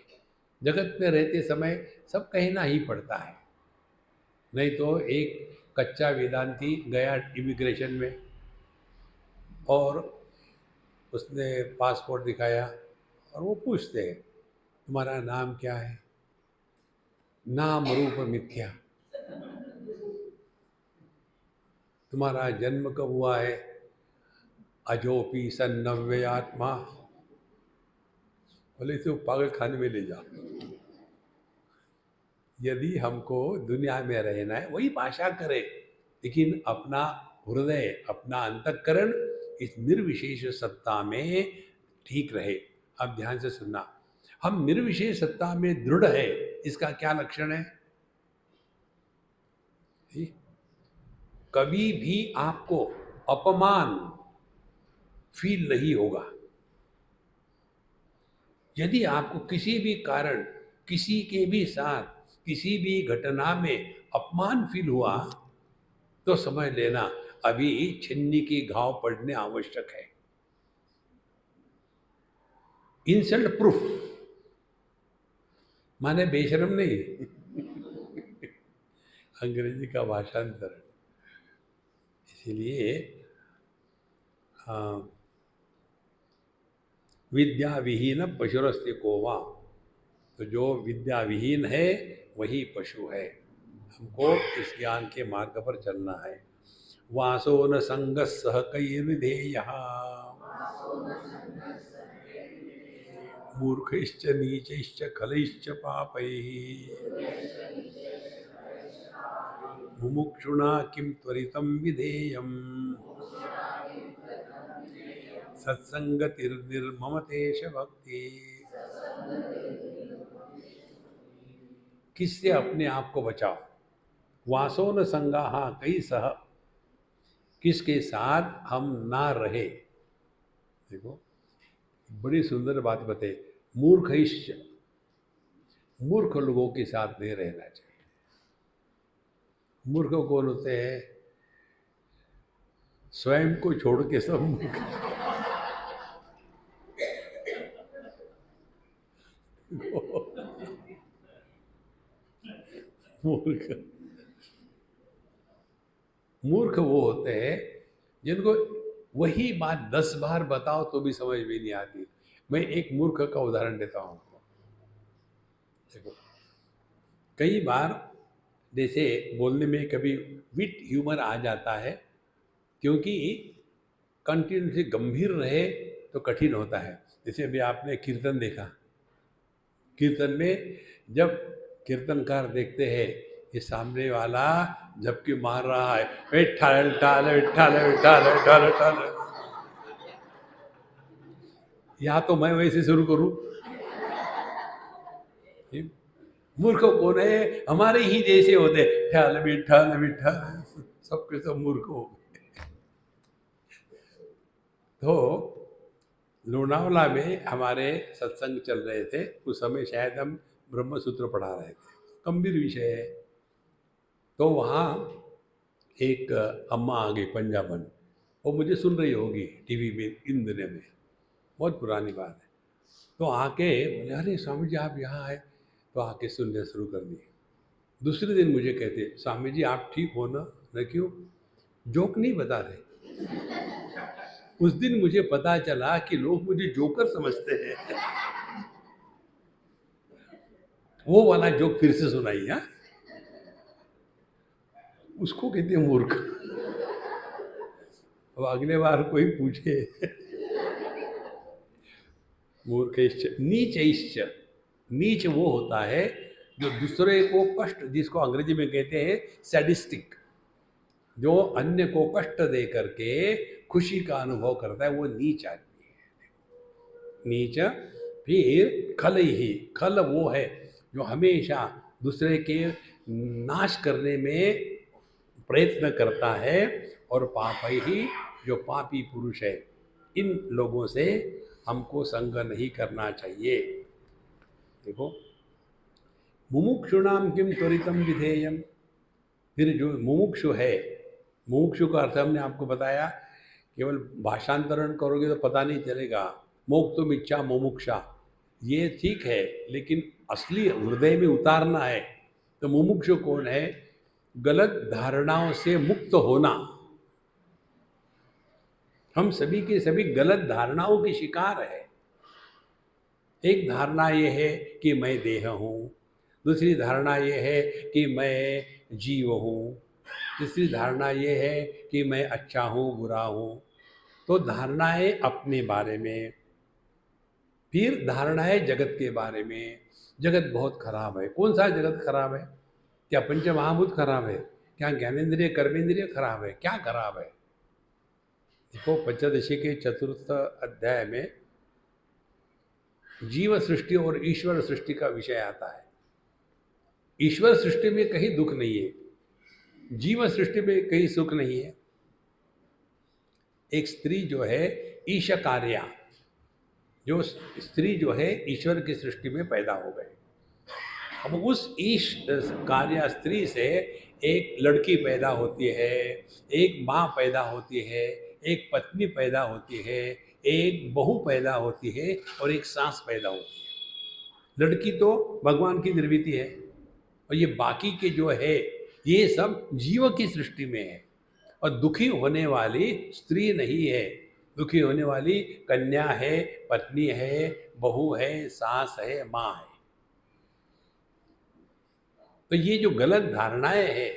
जगत में रहते समय सब कहना ही पड़ता है, नहीं तो एक कच्चा वेदांती गया इमिग्रेशन में और उसने पासपोर्ट दिखाया और वो पूछते हैं, तुम्हारा नाम क्या है? नाम रूप मिथ्या। तुम्हारा जन्म कब हुआ है? अजोपी सन्नव्य आत्मा। बोले तो पागल खाने में ले जाओ। यदि हमको दुनिया में रहना है वही भाषा करे, लेकिन अपना हृदय अपना अंतःकरण इस निर्विशेष सत्ता में ठीक रहे। अब ध्यान से सुनना, हम निर्विशेष सत्ता में दृढ़ है, इसका क्या लक्षण है? कभी भी आपको अपमान फील नहीं होगा। यदि आपको किसी भी कारण किसी के भी साथ किसी भी घटना में अपमान फील हुआ तो समझ लेना अभी छिन्नी की घाव पड़ने आवश्यक है। इंसल्ट प्रूफ माने बेशरम नहीं अंग्रेजी का भाषांतर। इसीलिए विद्या विहीन पशुरस्ति कोवा, तो जो विद्या विहीन है वही पशु है। हमको इस ज्ञान के मार्ग पर चलना है। वासो न संगः सह कैर्विधेयः मूर्खैश्च नीचैश्च खलैश्च पापैः मुमुक्षुणा किं त्वरितं विधेयम् सत्संगतिर्निर्ममतेश भक्ति। किससे अपने आप को बचाओ? वासो न संगाहा कई सह, किसके साथ हम ना रहे। देखो बड़ी सुंदर बात बताए, मूर्खैश्च, मूर्ख लोगों के साथ नहीं रहना चाहिए। मूर्ख कौन होते हैं? स्वयं को छोड़ के सब मूर्ख मूर्ख वो होते हैं जिनको वही बात 10 बार बताओ तो भी समझ में नहीं आती। मैं एक मूर्ख का उदाहरण देता हूँ आपको। देखो कई बार जैसे बोलने में कभी विट ह्यूमर आ जाता है, क्योंकि कंटिन्यूसली गंभीर रहे तो कठिन होता है। जैसे अभी आपने कीर्तन देखा, कीर्तन में जब कीर्तनकार देखते हैं ये सामने वाला झपकी मार रहा है, विठ्ठल विठ्ठल विठ्ठल विठ्ठल विठ्ठल विठ्ठल, या तो मैं वैसे शुरू करूं। मूर्ख कौन है? हमारे ही जैसे होते, विठ्ठल विठ्ठल विठ्ठल, सबके सब मूर्ख हो गए। तो लोनावला में हमारे सत्संग चल रहे थे, उस समय शायद हम ब्रह्म सूत्र पढ़ा रहे थे, गंभीर विषय है। तो वहाँ एक अम्मा आ गई पंजाबन, वो मुझे सुन रही होगी टीवी में इन दिनों में, बहुत पुरानी बात है। तो आके बोले, अरे स्वामी जी आप यहाँ आए, तो आके सुनने शुरू कर दिए। दूसरे दिन मुझे कहते, स्वामी जी आप ठीक हो ना? मैं क्यों? जोक नहीं बता रहे। उस दिन मुझे पता चला कि लोग मुझे जोकर समझते हैं। वो वाला जोक फिर से सुनाई। हाँ, उसको कहते हैं मूर्ख। अब अगले बार कोई पूछे, मूर्खश्च नीचैश्च, नीच वो होता है जो दूसरे को कष्ट, जिसको अंग्रेजी में कहते हैं सैडिस्टिक, जो अन्य को कष्ट दे करके खुशी का अनुभव करता है, वो नीच आदमी है, नीच। फिर खल ही, खल वो है जो हमेशा दूसरे के नाश करने में प्रयत्न करता है, और पाप ही, जो पापी पुरुष है। इन लोगों से हमको संग नहीं करना चाहिए। देखो, मुमुक्षुणाम किम त्वरितम विधेयम। फिर जो मुमुक्षु है, मुमुक्षु का अर्थ हमने आपको बताया, केवल भाषांतरण करोगे तो पता नहीं चलेगा। मोक्तुम इच्छा मुमुक्षा, ये ठीक है, लेकिन असली हृदय में उतारना है। तो मुमुक्षु कौन है? गलत धारणाओं से मुक्त होना। हम सभी के सभी गलत धारणाओं के शिकार है। एक धारणा ये है कि मैं देह हूँ, दूसरी धारणा ये है कि मैं जीव हूँ, तीसरी धारणा ये है कि मैं अच्छा हूँ बुरा हूँ। तो धारणाएं अपने बारे में, फिर धारणाएं जगत के बारे में। जगत बहुत खराब है। कौन सा जगत खराब है? क्या पंच महाभूत खराब है? क्या ज्ञानेन्द्रिय कर्मेंद्रिय खराब है? क्या खराब है? देखो, पंचदशी के चतुर्थ अध्याय में जीव सृष्टि और ईश्वर सृष्टि का विषय आता है। ईश्वर सृष्टि में कहीं दुख नहीं है, जीव सृष्टि में कहीं सुख नहीं है। एक स्त्री जो है ईश कार्या, जो स्त्री जो है ईश्वर की सृष्टि में पैदा हो गए। अब उस ईश कार्या स्त्री से एक लड़की पैदा होती है, एक माँ पैदा होती है, एक पत्नी पैदा होती है, एक बहू पैदा होती है, और एक सास पैदा होती है। लड़की तो भगवान की निर्मिति है, और ये बाकी के जो है ये सब जीव की सृष्टि में है। और दुखी होने वाली स्त्री नहीं है, दुखी होने वाली कन्या है, पत्नी है, बहू है, सास है, माँ है। तो ये जो गलत धारणाएं हैं,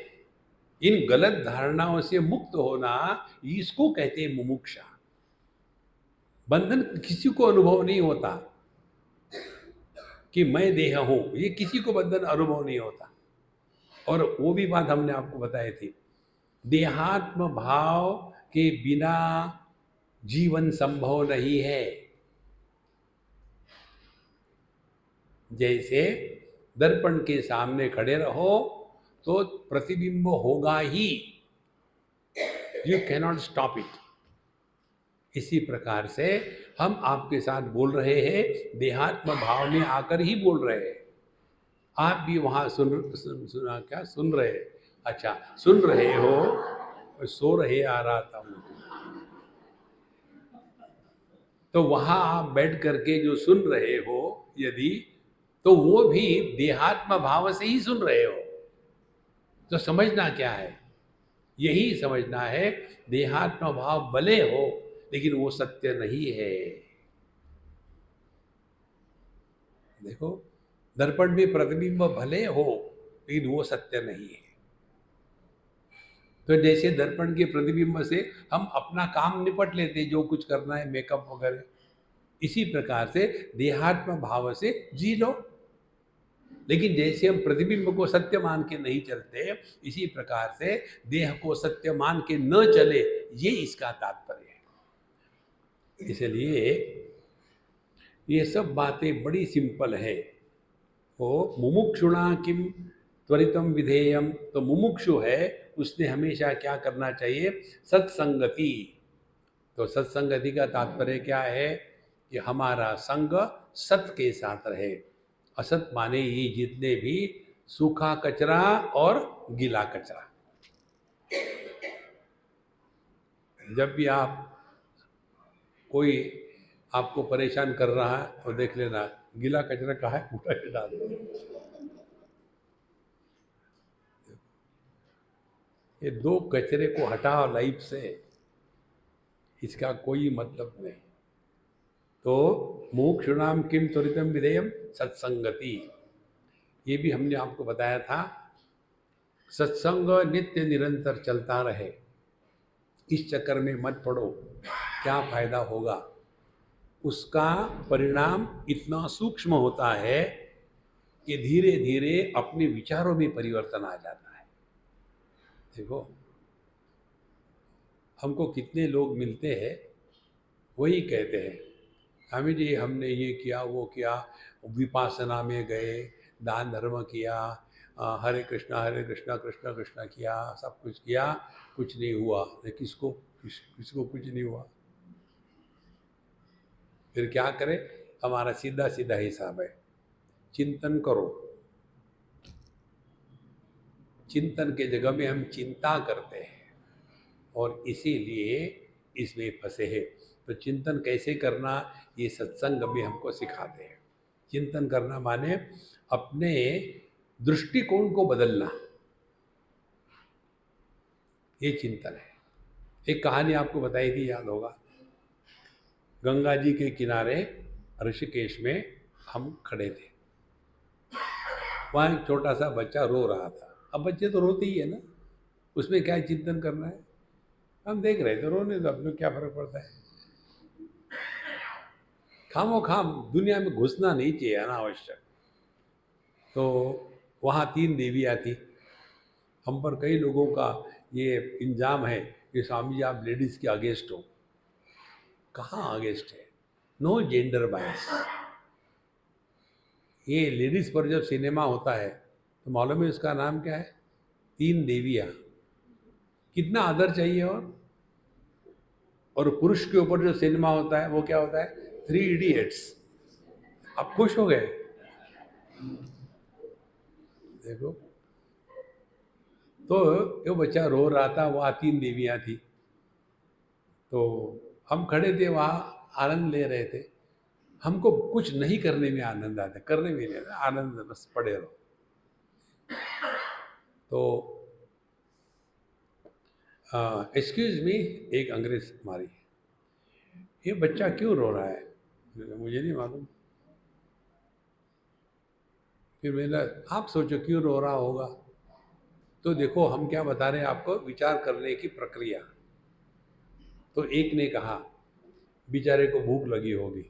इन गलत धारणाओं से मुक्त होना, इसको कहते हैं मुमुक्षा। बंधन किसी को अनुभव नहीं होता कि मैं देह हूं, ये किसी को बंधन अनुभव नहीं होता। और वो भी बात हमने आपको बताई थी, देहात्म भाव के बिना जीवन संभव नहीं है। जैसे दर्पण के सामने खड़े रहो तो प्रतिबिंब होगा ही, यू कैनॉट स्टॉप इट। इसी प्रकार से हम आपके साथ बोल रहे हैं, देहात्म भाव में आकर ही बोल रहे हैं। आप भी वहाँ सुना क्या सुन रहे? अच्छा, सुन रहे हो? सो रहे आ रहा था मुझे। तो वहाँ आप बैठ करके जो सुन रहे हो यदि, तो वो भी देहात्म भाव से ही सुन रहे हो। तो समझना क्या है? यही समझना है, देहात्म भाव भले हो लेकिन वो सत्य नहीं है। देखो, दर्पण में प्रतिबिंब भले हो लेकिन वो सत्य नहीं है। तो जैसे दर्पण के प्रतिबिंब से हम अपना काम निपट लेते, जो कुछ करना है, मेकअप वगैरह, इसी प्रकार से देहात्म भाव से जी लो। लेकिन जैसे हम प्रतिबिंब को सत्य मान के नहीं चलते, इसी प्रकार से देह को सत्य मान के न चले, ये इसका तात्पर्य है। इसलिए ये सब बातें बड़ी सिंपल है। वो मुमुक्षुणा किम त्वरितम विधेयम, तो मुमुक्षु है उसने हमेशा क्या करना चाहिए? सत्संगति। तो सत्संगति का तात्पर्य क्या है? कि हमारा संग सत के साथ रहे। असत माने ये जितने भी सूखा कचरा और गीला कचरा। जब भी आप कोई आपको परेशान कर रहा है तो देख लेना गीला कचरा कहाँ है, पूरा के डाल दो। ये दो कचरे को हटाओ लाइफ से, इसका कोई मतलब नहीं। तो मोक्षुणाम किम त्वरितम विधेयम सत्संगति, ये भी हमने आपको बताया था। सत्संग नित्य निरंतर चलता रहे, इस चक्कर में मत पड़ो, क्या फायदा होगा। उसका परिणाम इतना सूक्ष्म होता है कि धीरे धीरे अपने विचारों में परिवर्तन आ जाता है। देखो हमको कितने लोग मिलते हैं, वही कहते हैं स्वामी जी हमने ये किया वो किया, विपासना में गए, दान धर्म किया, हरे कृष्णा कृष्णा कृष्णा किया, सब कुछ किया, कुछ नहीं हुआ। किसको कुछ नहीं हुआ। फिर क्या करें, हमारा सीधा सीधा हिसाब है, चिंतन करो। चिंतन के जगह में हम चिंता करते हैं और इसीलिए इसमें फंसे हैं। तो चिंतन कैसे करना, ये सत्संग भी हमको सिखाते हैं। चिंतन करना माने अपने दृष्टिकोण को बदलना, ये चिंतन है। एक कहानी आपको बताई थी, याद होगा। गंगा जी के किनारे ऋषिकेश में हम खड़े थे, वहाँ एक छोटा सा बच्चा रो रहा था। अब बच्चे तो रोते ही है ना, उसमें क्या चिंतन करना है। हम देख रहे थे, रोने तो अपने क्या फर्क पड़ता है। खामो खाम दुनिया में घुसना नहीं चाहिए अनावश्यक। तो वहाँ 3 देवियाँ थी। हम पर कई लोगों का ये इल्ज़ाम है कि स्वामी जी आप लेडीज़ के अगेंस्ट हो। कहाँ अगेंस्ट है, नो जेंडर बायस। ये लेडीज़ पर जब सिनेमा होता है तो मालूम है उसका नाम क्या है, 3 देवियाँ। कितना आदर चाहिए। और पुरुष के ऊपर जो सिनेमा होता है वो क्या होता है, 3 इडियट्स। आप खुश हो गए। देखो तो वो बच्चा रो रहा था, वहाँ 3 देवियाँ थी। तो हम खड़े थे वहाँ, आनंद ले रहे थे। हमको कुछ नहीं करने में आनंद आता, करने में नहीं आता आनंद, बस पड़े रहो। तो एक्सक्यूज मी, एक अंग्रेज मारी, ये बच्चा क्यों रो रहा है। मुझे नहीं मालूम। फिर मैंने, आप सोचो क्यों रो रहा होगा। तो देखो हम क्या बता रहे हैं आपको, विचार करने की प्रक्रिया। तो एक ने कहा बेचारे को भूख लगी होगी।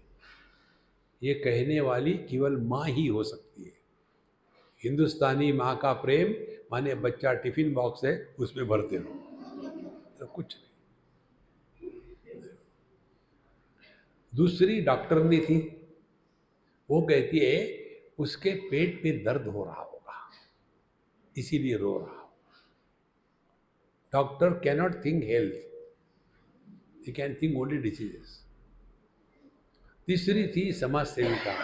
ये कहने वाली केवल माँ ही हो सकती है। हिंदुस्तानी माँ का प्रेम माने बच्चा टिफिन बॉक्स है उसमें भरते रहो, तो कुछ नहीं। दूसरी डॉक्टरनी थी, वो कहती है उसके पेट में दर्द हो रहा होगा इसीलिए रो रहा हो। Doctor cannot think health, they can think only diseases. तीसरी थी समाज सेविका,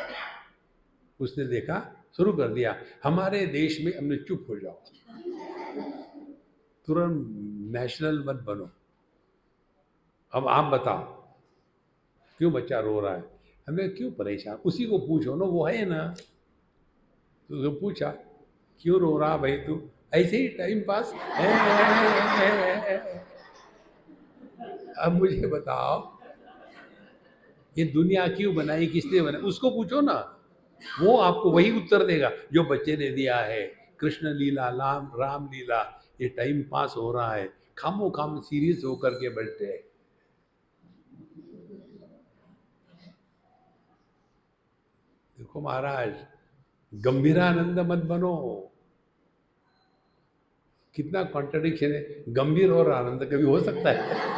उसने देखा, शुरू कर दिया, हमारे देश में हमने, चुप हो जाओ, तुरंत नेशनल मत बनो। अब आप बताओ क्यों बच्चा रो रहा है, हमें क्यों परेशान, उसी को पूछो ना, वो है ना। तो उसको पूछा क्यों रो रहा भाई तू, ऐसे ही टाइम पास। अब मुझे बताओ ये दुनिया क्यों बनाई, किसने बनाई, उसको पूछो ना, वो आपको वही उत्तर देगा जो बच्चे ने दिया है। कृष्ण लीला, राम लीला, ये टाइम पास हो रहा है, खामो खाम सीरियस होकर के बैठे हैं। देखो महाराज, गंभीरानंद मत बनो। कितना कॉन्ट्रडिक्शन है, गंभीर और आनंद कभी हो सकता है।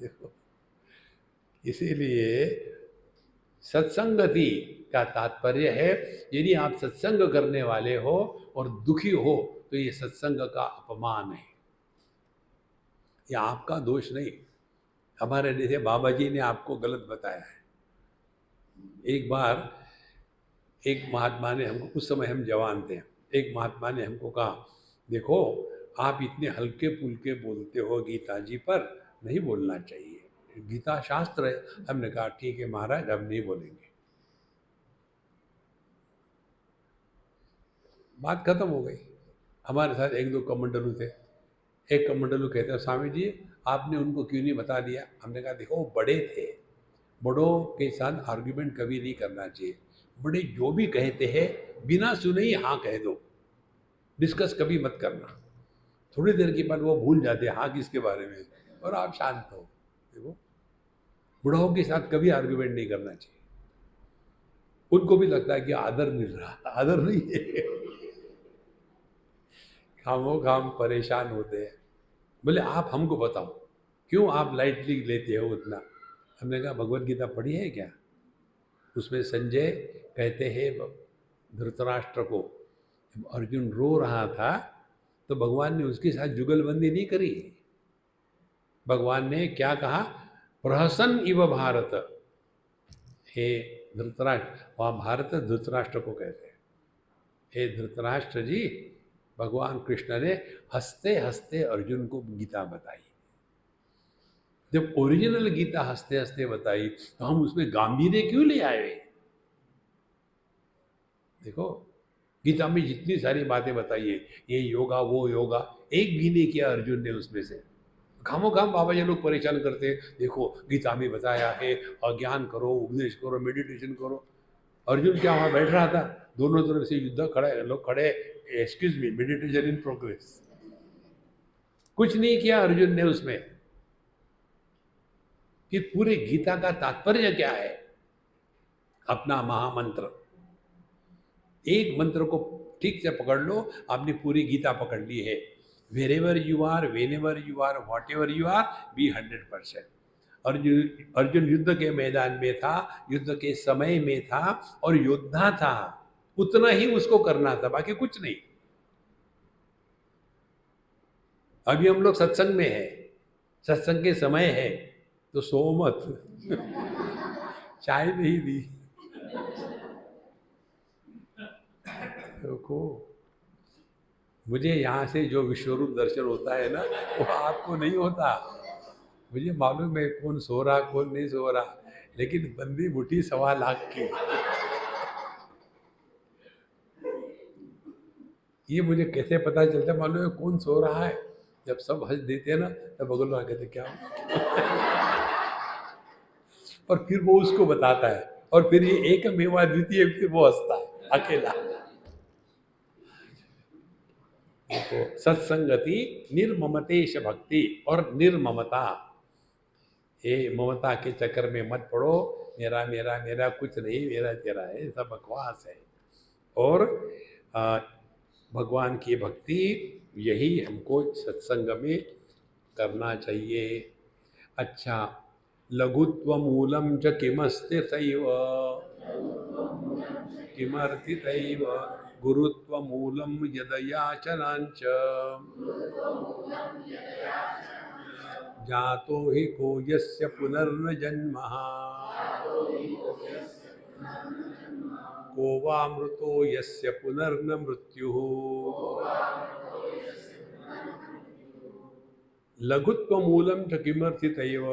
देखो इसीलिए सत्संगति का तात्पर्य है, यदि आप सत्संग करने वाले हो और दुखी हो तो ये सत्संग का अपमान है, ये आपका दोष नहीं। हमारे जैसे बाबा जी ने आपको गलत बताया है। एक बार एक महात्मा ने हमको, उस समय हम जवान थे, एक महात्मा ने हमको कहा देखो आप इतने हल्के फुल्के बोलते हो गीता जी पर, नहीं बोलना चाहिए, गीता शास्त्र है। हमने कहा ठीक है महाराज, अब नहीं बोलेंगे। बात खत्म हो गई। हमारे साथ एक दो कमंडलू थे। एक कमंडलू कहते हैं स्वामी जी आपने उनको क्यों नहीं बता दिया। हमने कहा देखो वो बड़े थे, बड़ों के साथ आर्ग्यूमेंट कभी नहीं करना चाहिए। बड़े जो भी कहते हैं बिना सुने ही हाँ कह दो, डिस्कस कभी मत करना। थोड़ी देर के बाद वो भूल जाते हैं हाँ किसके बारे में, और आप शांत हो। देखो बुढ़ाओं के साथ कभी आर्ग्यूमेंट नहीं करना चाहिए। उनको भी लगता है कि आदर मिल रहा, आदर नहीं है। खामो खाम परेशान होते हैं। बोले आप हमको बताओ क्यों आप लाइटली लेते हो उतना। हमने कहा भगवत गीता पढ़ी है क्या। उसमें संजय कहते हैं धृतराष्ट्र को, अर्जुन रो रहा था तो भगवान ने उसके साथ जुगलबंदी नहीं करी। भगवान ने क्या कहा, प्रहसन इव भारत। हे धृतराष्ट्र, वहाँ भारत धृतराष्ट्र को कहते हैं, हे धृतराष्ट्र जी, भगवान कृष्ण ने हंसते हंसते अर्जुन को गीता बताई। जब ओरिजिनल गीता हंसते हंसते बताई तो हम उसमें गांभीर्य क्यों ले आए। देखो गीता में जितनी सारी बातें बताई है, ये योगा वो योगा, एक भी नहीं किया अर्जुन ने उसमें से। खामो खाम बाबा जी लोग परेशान करते हैं, देखो गीता में बताया है ज्ञान करो, उपदेश करो, मेडिटेशन करो। अर्जुन क्या वहाँ बैठ रहा था, दोनों तरफ से युद्ध खड़े लोग खड़े, excuse me meditation in progress. कुछ नहीं किया अर्जुन ने उसमें। कि पूरे गीता का तात्पर्य क्या है, अपना महामंत्र, एक मंत्र को ठीक से पकड़ लो, आपने पूरी गीता पकड़ ली है। Wherever you are, whenever you are, whatever you are, be 100%। Arjun Arjun युद्ध के मैदान में था, युद्ध के समय में था और योद्धा था, उतना ही उसको करना था, बाकी कुछ नहीं। अभी हम लोग सत्संग में है, सत्संग के समय है तो सो मत। चाय नहीं दी। देखो मुझे यहाँ से जो विश्वरूप दर्शन होता है ना, वो आपको नहीं होता। मुझे मालूम है कौन सो रहा कौन नहीं सो रहा, लेकिन बंदी बुटी 1.25 लाख की, ये मुझे कैसे पता चलता मालूम है कौन सो रहा है। जब सब हंस देते हैं ना तब बगल वाला कहते क्या और फिर वो उसको बताता है, और फिर ये एक मेवा द्वितीय, फिर वो हंसता है अकेला। तो सत्संगति निर्ममतेश भक्ति, और निर्ममता, ये ममता के चक्कर में मत पड़ो, मेरा मेरा मेरा कुछ नहीं, मेरा तेरा है, सब बकवास है। और भगवान की भक्ति यही हमको सत्संग में करना चाहिए। अच्छा, लघुत्व मूलम च किमस्तिथैव, किमर्थितैव गुरुत्व मूलम यदयाचनांच, जातो हि को यस्य पुनर्न जन्मः, को वा मृतो यस्य पुनर्न मृत्युः। लघुत्व मूलम च किमर्थितैव,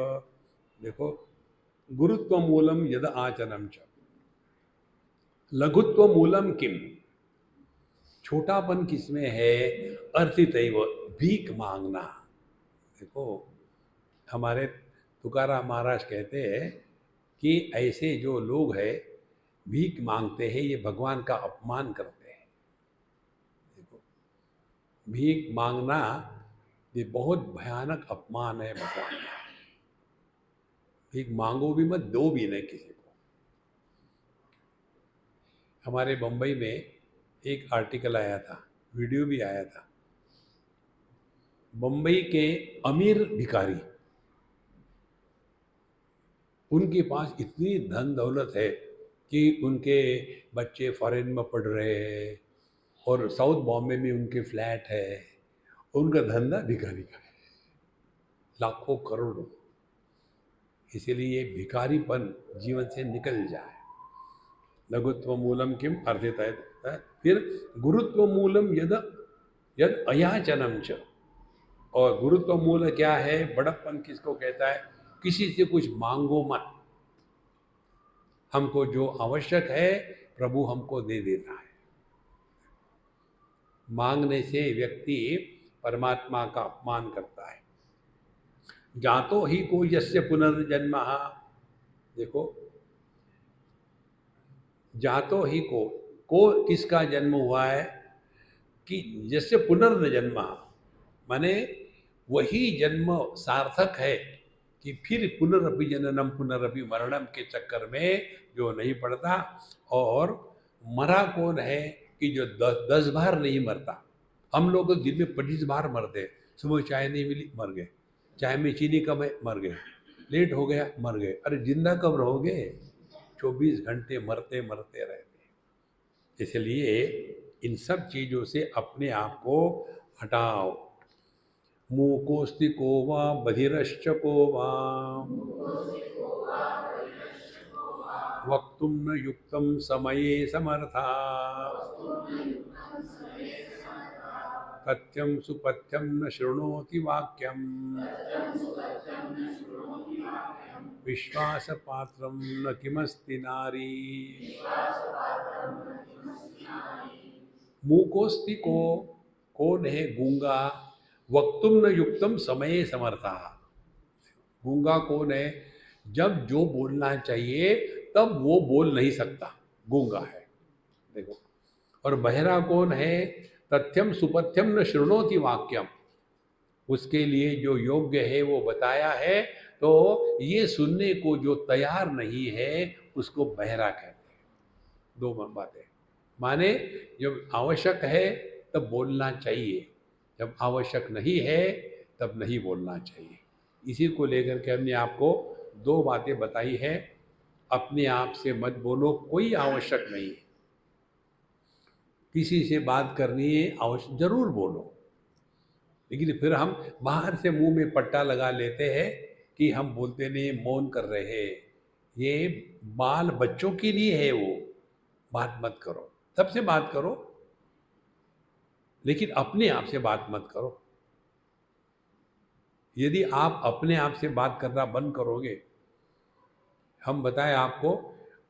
देखो गुरुत्व मूलम यद आचनम च, लघुत्व मूलम किम, छोटापन किसमें है, अर्थितैव भीख मांगना। देखो हमारे तुकाराम महाराज कहते हैं कि ऐसे जो लोग हैं भीख मांगते हैं, ये भगवान का अपमान करते हैं। देखो भीख मांगना ये बहुत भयानक अपमान है भगवान का। भीख मांगो भी मत, दो भी नहीं किसी को। हमारे बम्बई में एक आर्टिकल आया था, वीडियो भी आया था। बम्बई के अमीर भिखारी, उनके पास इतनी धन दौलत है कि उनके बच्चे फॉरेन में पढ़ रहे हैं और साउथ बॉम्बे में उनके फ्लैट है, उनका धंधा भिखारी का है, लाखों करोड़ों। इसीलिए भिखारीपन जीवन से निकल जाए। लघुत्व मूलम किम अर्थित है। फिर गुरुत्व मूलम यद यद अयाचनम च, और गुरुत्व मूल क्या है, बड़प्पन किसको कहता है? किसी से कुछ मांगो मत, हमको जो आवश्यक है प्रभु हमको दे देता है। मांगने से व्यक्ति परमात्मा का अपमान करता है। जातो ही को यस्य पुनर्जन्म, देखो, जातो ही को किसका जन्म हुआ है कि जैसे पुनर्जन्म, माने वही जन्म सार्थक है कि फिर पुनरपि जननम पुनरपि मरणम के चक्कर में जो नहीं पड़ता। और मरा कौन है कि जो 10 बार नहीं मरता। हम लोग तो दिन में 25 बार मरते हैं। सुबह चाय नहीं मिली, मर गए, चाय में चीनी कम है, मर गए, लेट हो गया, मर गए। अरे जिंदा कब रहोगे? 24 घंटे मरते मरते रहते। इसलिए इन सब चीज़ों से अपने आप को हटाओ। मूकोस्ति को वा बधिरश्च को वा वक्तुं न युक्तं समये समर्था पथ्यं सुपथ्यं न शृणोति वाक्यम् विश्वासपात्रं न किमस्ति नारी। मूकोस्ति को, कौन है गूंगा? वक्तुम न युक्तम समये समर्था। गूंगा कौन है? जब जो बोलना चाहिए तब वो बोल नहीं सकता, गूंगा है, देखो। और बहरा कौन है? तथ्यम सुपथ्यम न शृणोति वाक्यम, उसके लिए जो योग्य है वो बताया है, तो ये सुनने को जो तैयार नहीं है उसको बहरा कहते हैं। दो बातें, माने जब आवश्यक है तब बोलना चाहिए, जब आवश्यक नहीं है तब नहीं बोलना चाहिए। इसी को लेकर के हमने आपको दो बातें बताई है। अपने आप से मत बोलो, कोई आवश्यक नहीं है। किसी से बात करनी है, आवश्यक जरूर बोलो, लेकिन फिर हम बाहर से मुंह में पट्टा लगा लेते हैं कि हम बोलते नहीं, मौन कर रहे हैं। ये बाल बच्चों के लिए है, वो बात मत करो। सबसे बात करो, लेकिन अपने आप से बात मत करो। यदि आप अपने आप से बात करना बंद करोगे, हम बताएं आपको,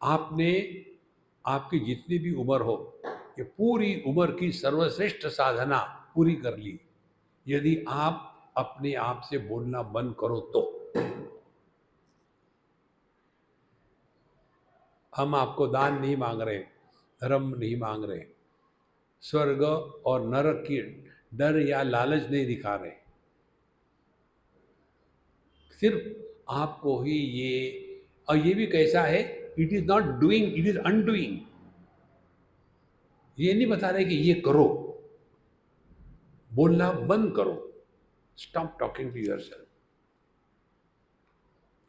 आपने आपकी जितनी भी उम्र हो, ये पूरी उम्र की सर्वश्रेष्ठ साधना पूरी कर ली। यदि आप अपने आप से बोलना बंद करो तो हम आपको दान नहीं मांग रहे, धर्म नहीं मांग रहे, स्वर्ग और नरक की डर या लालच नहीं दिखा रहे। सिर्फ आपको ही ये, और ये भी कैसा है, it is not doing, it is undoing. ये नहीं बता रहे कि ये करो, बोलना बंद करो। Stop talking to yourself.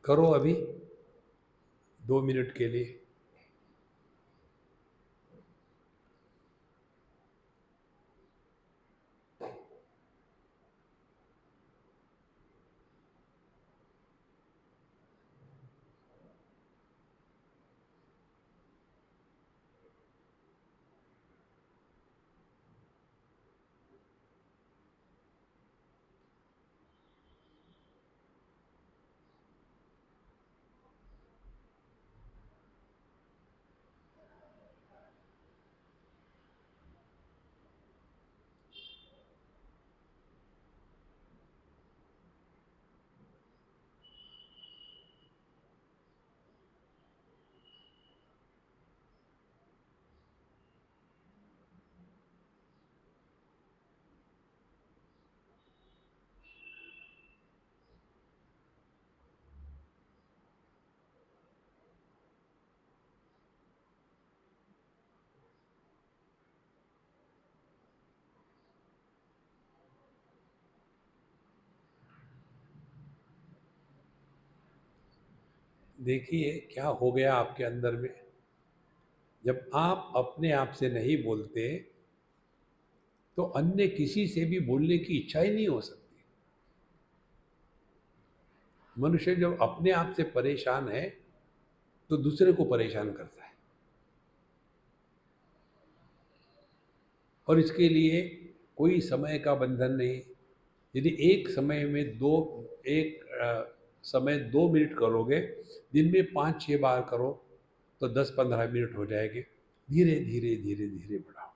करो अभी 2 मिनट के लिए। देखिए क्या हो गया आपके अंदर में। जब आप अपने आप से नहीं बोलते तो अन्य किसी से भी बोलने की इच्छा ही नहीं हो सकती। मनुष्य जब अपने आप से परेशान है तो दूसरे को परेशान करता है, और इसके लिए कोई समय का बंधन नहीं, यदि एक समय 2 मिनट करोगे, दिन में 5-6 बार करो तो 10-15 मिनट हो जाएंगे। धीरे धीरे धीरे धीरे बढ़ाओ।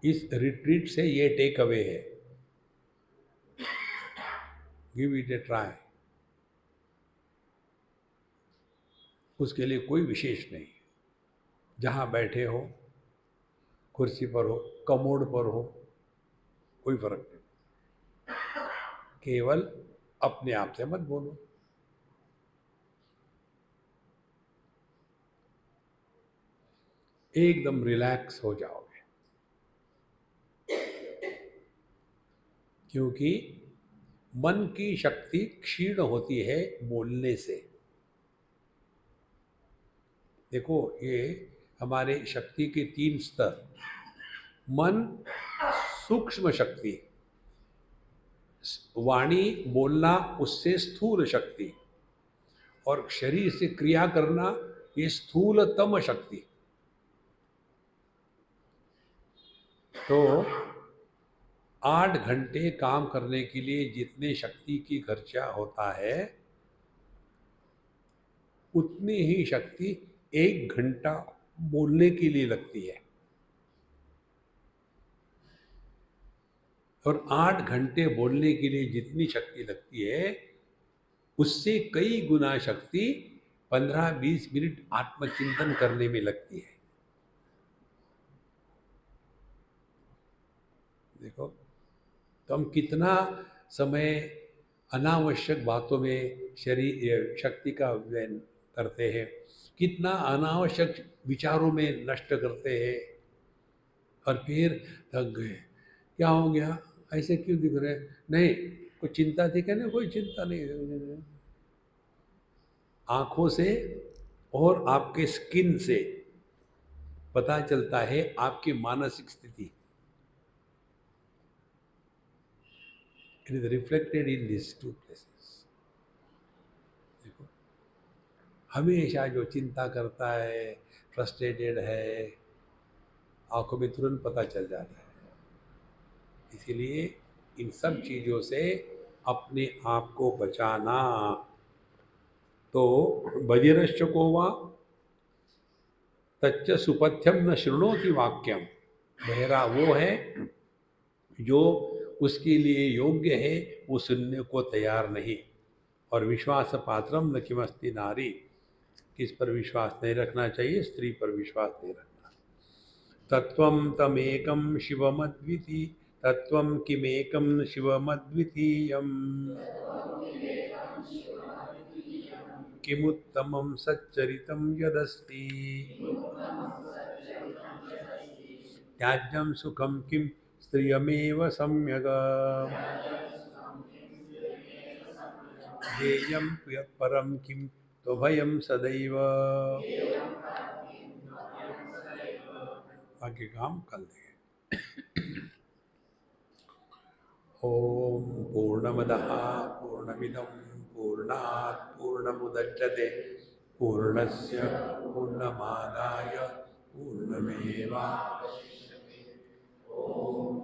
इस रिट्रीट से ये टेक अवे है, गिव इट ए ट्राई। उसके लिए कोई विशेष नहीं, जहाँ बैठे हो, कुर्सी पर हो, कमोड पर हो, कोई फर्क नहीं। केवल अपने आप से मत बोलो। एकदम रिलैक्स हो जाओगे, क्योंकि मन की शक्ति क्षीण होती है बोलने से। देखो, ये हमारे शक्ति के 3 स्तर। मन सूक्ष्म शक्ति, वाणी बोलना उससे स्थूल शक्ति, और शरीर से क्रिया करना ये स्थूलतम शक्ति। तो 8 घंटे काम करने के लिए जितने शक्ति की खर्चा होता है, उतनी ही शक्ति 1 घंटा बोलने के लिए लगती है। और 8 घंटे बोलने के लिए जितनी शक्ति लगती है, उससे कई गुना शक्ति 15-20 मिनट आत्मचिंतन करने में लगती है। देखो, तो हम कितना समय अनावश्यक बातों में शरीर शक्ति का व्यय करते हैं, कितना अनावश्यक विचारों में नष्ट करते हैं, और फिर थक गए। क्या हो गया, ऐसे क्यों दिख रहे? नहीं, कोई चिंता थी क्या? नहीं, कोई चिंता नहीं। आंखों से और आपके स्किन से पता चलता है आपकी मानसिक स्थिति। It is reflected in this 2 places. देखो, हमेशा जो चिंता करता है, फ्रस्ट्रेटेड है, आंखों में तुरंत पता चल जाता है। इसीलिए इन सब चीज़ों से अपने आप को बचाना। तो बधिरश्च को वा तच्च सुपथ्यम न शृणोति वाक्यम। बहरा वो है जो उसके लिए योग्य है, वो सुनने को तैयार नहीं। और विश्वास पात्रम न किमस्ति नारी, किस पर विश्वास नहीं रखना चाहिए? स्त्री पर विश्वास नहीं रखना। तत्वं तमेकं शिवमद्वितीय, तत्वं किमेकं शिवमद्वितीयम्, किमुत्तमं सच्चरितं यदस्ति, त्याज्यं सुखं किं स्त्रियमेव सम्यग्, ध्येयं परं किं त्वभयं सदैव। आगे का हम कल देंगे। ओम पूर्णमदः पूर्णमिदं पूर्णात् पूर्णमुदच्यते पूर्णस्य पूर्णमादाय पूर्णमेवावशिष्यते। ओम